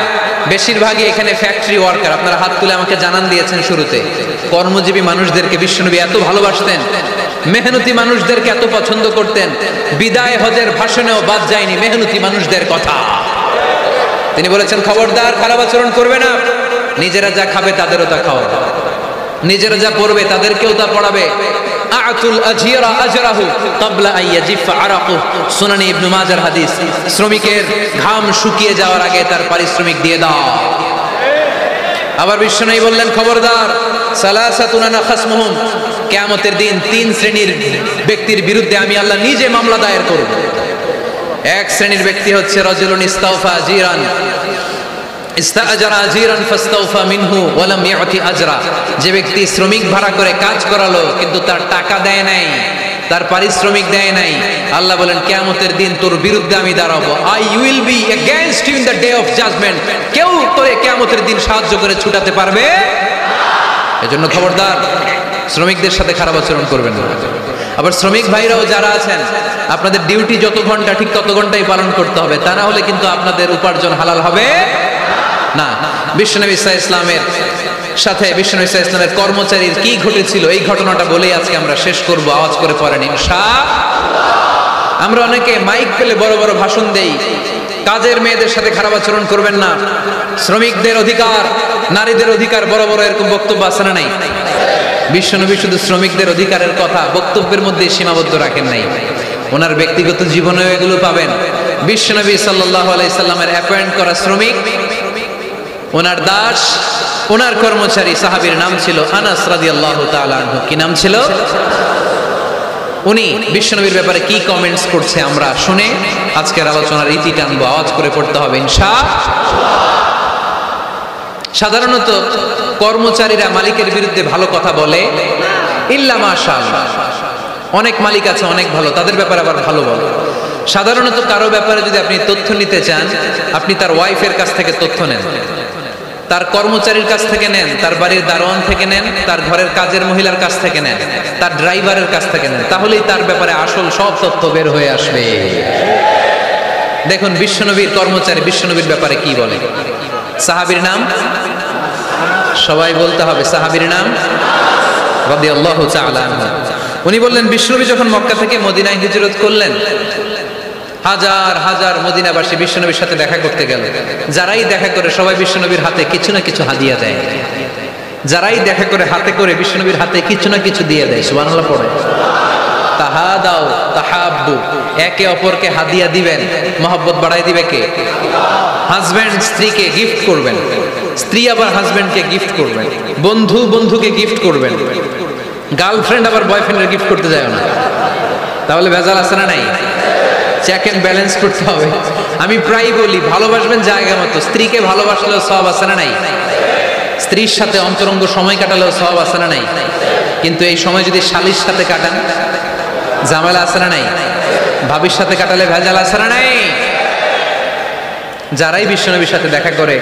বেশিরভাগই এখানে ফ্যাক্টরি ওয়ার্কার। আপনারা হাত তুলে আমাকে জানান দিয়েছেন শুরুতে। কর্মজীবী মানুষদেরকে বিশ্বনবী এত ভালোবাসতেন, মেহনতি মানুষদেরকে এত পছন্দ করতেন। বিদায় হজের ভাষণেও বাদ যায়নি মেহনতি মানুষদের কথা। তিনি বলেছেন খবরদার খারাপ আচরণ করবে না, নিজেরা যা খাবে তাদেরও তা খাওয়াবে, নিজেরা যা পড়বে তাদেরকেও তা পড়াবে। আতুল আজিরা আজরাহু ক্বাবলা আন ইয়াজিফা আরাকু, সুনানে ইবনে মাজার হাদিস। শ্রমিকের ঘাম শুকিয়ে যাওয়ার আগে তার পারিশ্রমিক দিয়ে দাও। আবার বিশ্বনবী বললেন খবরদার সালাসাতুন আনা খাসমুহুম, কিয়ামতের দিন তিন শ্রেণীর ব্যক্তির বিরুদ্ধে আমি আল্লাহ নিজে মামলা দায়ের করব। এক শ্রেণীর ব্যক্তি হচ্ছে রাজুলুন ইস্তাওফা জিরান, ইস্তাআজারা আজিরান ফাস্তাওফা মিনহু ওয়া লাম ইয়াতি আজরা, যে ব্যক্তি শ্রমিক ভাড়া করে কাজ করালো কিন্তু তার টাকা দেয় নাই, তার পারিশ্রমিক দেয় নাই। আল্লাহ বলেন কিয়ামতের দিন তোর বিরুদ্ধে আমি দাঁড়াবো। I will be against you in the day of judgement. কেউ তোরে কিয়ামতের দিন সাহায্য করে ছুটাতে পারবে না। এজন্য খবরদার শ্রমিকদের সাথে খারাপ আচরণ করবেন না। আবার শ্রমিক ভাইরাও যারা আছেন, আপনাদের ডিউটি যত ঘন্টা ঠিক তত ঘন্টাই পালন করতে হবে, তা না হলে কিন্তু আপনাদের উপার্জন হালাল হবে না। বিশ্বনবী সাল্লাল্লাহু আলাইহি ওয়াসাল্লামের সাথে বিশ্বনবী সাল্লাল্লাহু আলাইহি ওয়াসাল্লামের কর্মচারীর কি ঘটেছিল এই ঘটনাটা বলেই আজকে আমরা শেষ করব। আওয়াজ করে পড়েন ইনশাআল্লাহ। আমরা অনেকে মাইক পেলে বড় বড় ভাষণ দেই, কাজের মেয়েদের সাথে খারাপ আচরণ করবেন না, শ্রমিকদের অধিকার, নারীদের অধিকার, বড় বড় এরকম বক্তব্য আছে না নাই? বিশ্বনবী শুধু শ্রমিকদের অধিকারের কথা বক্তব্যের মধ্যে সীমাবদ্ধ রাখেন নাই, ওনার ব্যক্তিগত জীবনেও এগুলো পাবেন। বিশ্বনবী সাল্লাল্লাহু আলাইহি সাল্লামের অ্যাপয়েন্ট করা শ্রমিক, ওনার দাস, ওনার কর্মচারী সাহাবীর নাম ছিল আনাস রাদিয়াল্লাহু তাআলা আনহু। কি নাম ছিল? উনি বিশ্বনবীর ব্যাপারে কি কমেন্টস করছে আমরা শুনে আজকের আলোচনার ইতি টানবো। আওয়াজ করে পড়তে হবে ইনশাআল্লাহ। সাধারণত কর্মচারীরা মালিকের বিরুদ্ধে ভালো কথা বলে ইল্লা মাশাআল্লাহ। অনেক মালিক আছে অনেক ভালো, তাদের ব্যাপারে আবার ভালো বলে। সাধারণত কারো ব্যাপারে যদি আপনি তথ্য নিতে চান, আপনি তার ওয়াইফের কাছ থেকে তথ্য নেন, তার কর্মচারীর কাছ থেকে নেন, তার বাড়ির দারোয়ান থেকে নেন, তার ঘরের কাজের মহিলার কাছ থেকে নেন, তার ড্রাইভারের কাছ থেকে নেন, তাহলেই তার ব্যাপারে আসল সব তথ্য বের হয়ে আসবে। দেখুন বিশ্বনবীর কর্মচারী বিশ্বনবীর ব্যাপারে কি বলে। সাহাবীর নাম সবাই বলতে হবে, সাহাবীর নাম রাদিয়াল্লাহু তাআলা আনহু। উনি বললেন বিশ্বনবী যখন মক্কা থেকে মদিনায় হিজরত করলেন, হাজার হাজার মদিনাবাসী বিশ্বনবীর সাথে দেখা করতে গেল। যারাই দেখা করে সবাই বিশ্বনবীর হাতে কিছু না কিছু হাদিয়া দেয়, যারাই দেখা করে হাতে করে বিশ্বনবীর হাতে কিছু না কিছু দিয়ে দেয়। সুবহানাল্লাহ পড়ে। তাহাদাও তাহাব্বু, একে অপরকে হাদিয়া দিবেন, মহব্বত বাড়াই দিবে কে? হাজবেন্ড স্ত্রীকে গিফট করবেন, স্ত্রী আবার হাজবেন্ডকে গিফট করবেন, বন্ধু বন্ধুকে গিফট করবেন, গার্লফ্রেন্ড আবার বয়ফ্রেন্ডের গিফট করতে যায় না, তাহলে ভেজাল আছে না নাই? চেক এন্ড ব্যালেন্স করতে হবে। আমি প্রায় বলি ভালোবাসবেন জায়গা মতো, স্ত্রীকে ভালোবাসলেও সওয়াব আছে না নাই? স্ত্রীর সাথে অন্তরঙ্গ সময় কাটালেও সওয়াব আছে না নাই? কিন্তু এই সময় যদি শালীর সাথে কাটান ঝামেলা আছে না নাই? ভাবির সাথে কাটালে ভেজাল আছে না নাই? যারাই বিশ্বনবীর সাথে দেখা করে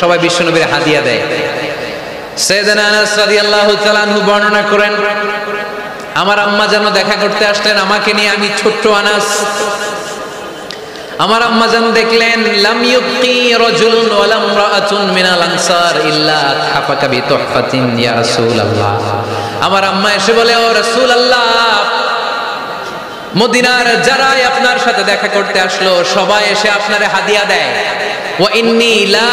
সবাই বিশ্বনবীর হাদিয়া দেয়। সাইয়েদনা আনাস রাদিয়াল্লাহু তাআলা আনহু বর্ণনা করেন, আমার আম্মা যেন দেখা করতে আসলেন আমাকে নিয়ে, আমি ছোট্ট আনাস। আমার আম্মা যেন দেখলেন লাম ইউকি রাজুলুন ওয়ালা ইমরাআতুন মিনাল আনসার ইল্লা খাফাকা বিতুহফাতিন ইয়া রাসূলুল্লাহ। আমার আম্মা এসে বলে, ও রাসূলুল্লাহ, মদিনার যারাই আপনার সাথে দেখা করতে আসলো সবাই এসে আপনারে হাদিয়া দেয়। ওয়া ইন্নী লা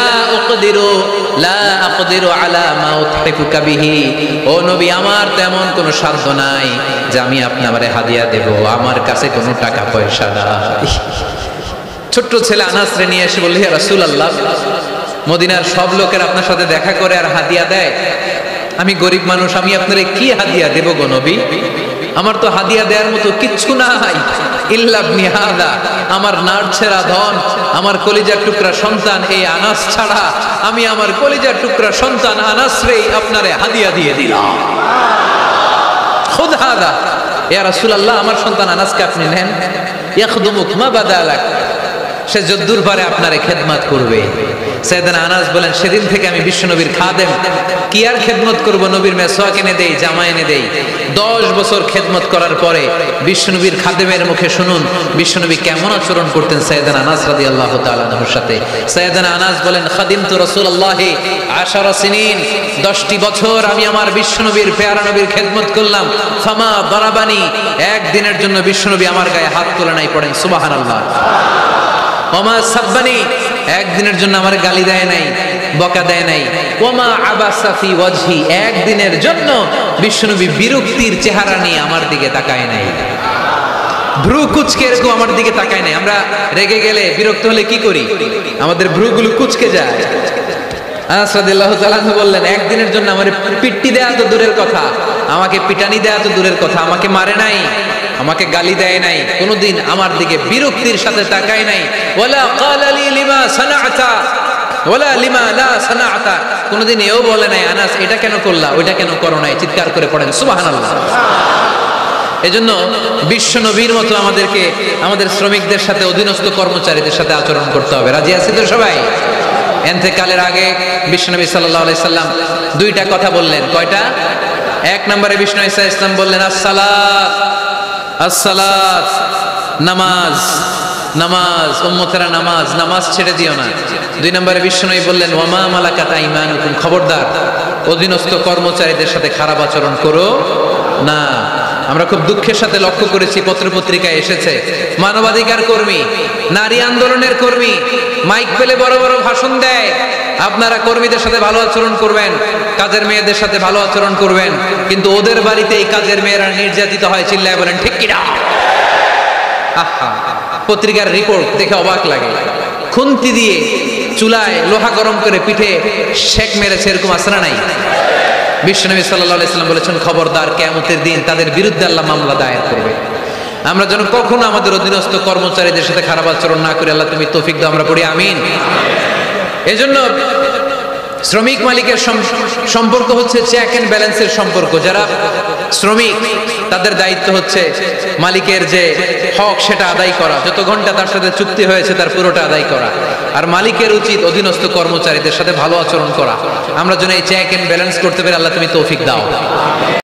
আকদিরু আলা মা উতহিফুকা বিহি। ও নবী, আমার তেমন কোনো সাধ্য নাই যে আমি আপনারে হাদিয়া দেব, আমার কাছে কোনো টাকা পয়সা নাই। ছোট্ট ছেলে আনাসরে নিয়ে এসে বলল, ইয়া রাসূলুল্লাহ, মদিনার সব লোকের আপনার সাথে দেখা করে আর হাদিয়া দেয়, আমি গরিব মানুষ, আমি আপনারে কি হাদিয়া দেব গো নবী? আমার তো হাদিয়া দেওয়ার মতো কিচ্ছু নাই, ইল্লা ইবনি হাদা, আমার নাড়ছেরা ধন, আমার কলিজার টুকরা সন্তান এই আনাস ছাড়া আমি আমার কলিজার টুকরা সন্তান আনাসরেই আপনারে হাদিয়া দিয়ে দিলাম। খুদ হাদা ইয়া রাসূলুল্লাহ, আমার সন্তান আনাসকে আপনি নেন, ইয়াখদুমুক মা বাদালাক, সে যদ্দুর পারে আপনারে খেদমত করবে। সাইয়েদনা আনাস বলেন, সেদিন থেকে আমি বিশ্বনবীর খাদেম, কি আর খেদমত করব, নবীর মেসওয়াক এনে দেই, জামা এনে দেই। 10 বছর খেদমত করার পরে বিশ্বনবীর খাদেমের মুখে শুনুন বিশ্বনবী কেমন আচরণ করতেন সাইয়েদনা আনাস রাদিয়াল্লাহু তাআলা আনহুর সাথে। সাইয়েদনা আনাস বলেন, খাদিমতু রাসূলুল্লাহি 10 সিনিন, 10টি বছর আমি আমার বিশ্বনবীর পেয়ারা নবীর খেদমত করলাম। ফামা দারাবানি, একদিনের জন্য বিশ্বনবী আমার গায়ে হাত তোলে নাই, পড়েন সুবহানাল্লাহ। ওমা সাব্বানি, একদিনের জন্য আমার গালি দেয় নাই, বকা দেয় নাই। ওমা আবাসা ফি ওয়াজহি, একদিনের জন্য বিশ্বনবী বিরক্তির চেহারা নিয়ে আমার দিকে তাকায় নাই, ভ্রু কুচকে এরকম আমার দিকে তাকায় নাই। আমরা রেগে গেলে, বিরক্ত হলে কি করি? আমাদের ভ্রুগুলো কুচকে যায়। আনাস রাদিয়াল্লাহু তাআলা বললেন, একদিনের জন্য আমার পিট্টি দেয়া তো দূরের কথা, আমাকে পিটানি দেয়া তো দূরের কথা, আমাকে মারে নাই, আমাকে গালি দেয় নাই, কোনোদিন আমার দিকে বিরক্তির সাথে তাকায় নাই। ওয়ালা ক্বালা লি লিমা সানাআতা ওয়ালা লিমা লা সানাআতা, কোনোদিন এও বলে নাই আনাস এটা কেন করলা, ওইটা কেন করো নাই। চিৎকার করে পড়েন সুবহানাল্লাহ। এজন্য বিশ্ব নবীর মতো আমাদেরকে আমাদের শ্রমিকদের সাথে, অধীনস্থ কর্মচারীদের সাথে আচরণ করতে হবে। রাজি আছি তো সবাই? এতেকালের আগে বিশ্বনবী সাল্লাল্লাহু আলাইহি সাল্লাম 2টা কথা বললেন। কয়টা? 1 নম্বরে বিষ্ণু ঈসা ইসলাম বললেন আসসালাত, আসসালাত, নামাজ, নামাজ, উম্মতেরা নামাজ, নামাজ ছেড়ে দিও না। 2 নম্বরে বিষ্ণু বললেন ওয়ামা মালাকাত আইমানুকুম, খবরদার অধীনস্থ কর্মচারীদের সাথে খারাপ আচরণ করো না। আমরা খুব দুঃখের সাথে লক্ষ্য করেছি, পত্রপত্রিকায় এসেছে, মানবাধিকার কর্মী, নারী আন্দোলনের কর্মী মাইক পেলে বড় বড় ভাষণ দেয়, আপনারা কর্মীদের সাথে ভালো আচরণ করবেন, কাজের মেয়েদের সাথে ভালো আচরণ করবেন, কিন্তু ওদের বাড়িতে এই কাজের মেয়েরা নির্যাতিত হয়, চিল্লায় বলেন ঠিক কিনা? আহা, পত্রিকার রিপোর্ট দেখে অবাক লাগে। খুন্তি দিয়ে চুলায় লোহা গরম করে পিঠে শেক মেরেছে, এরকম আছে না নাই? বিশ্বনবী সাল্লাল্লাহু আলাইহি সাল্লাম বলেছেন, খবরদার কিয়ামতের দিন তাদের বিরুদ্ধে আল্লাহ মামলা দায়ের করবে। আমরা যেন কখনো আমাদের অধীনস্থ কর্মচারীদের সাথে খারাপ আচরণ না করি। আল্লাহ তুমি তৌফিক দাও, আমরা পড়ি আমিন। এজন্য শ্রমিক মালিকের সম্পর্ক হচ্ছে চেক এন্ড ব্যালেন্সের সম্পর্ক। যারা শ্রমিক তাদের দায়িত্ব হচ্ছে মালিকের যে হক সেটা আদায় করা, যত ঘন্টা তার সাথে চুক্তি হয়েছে তার পুরোটা আদায় করা। আর মালিকের উচিত অধীনস্থ কর্মচারীদের সাথে ভালো আচরণ করা। আমরা যেন এই চেক এন্ড ব্যালেন্স করতে পারি, আল্লাহ তুমি তৌফিক দাও।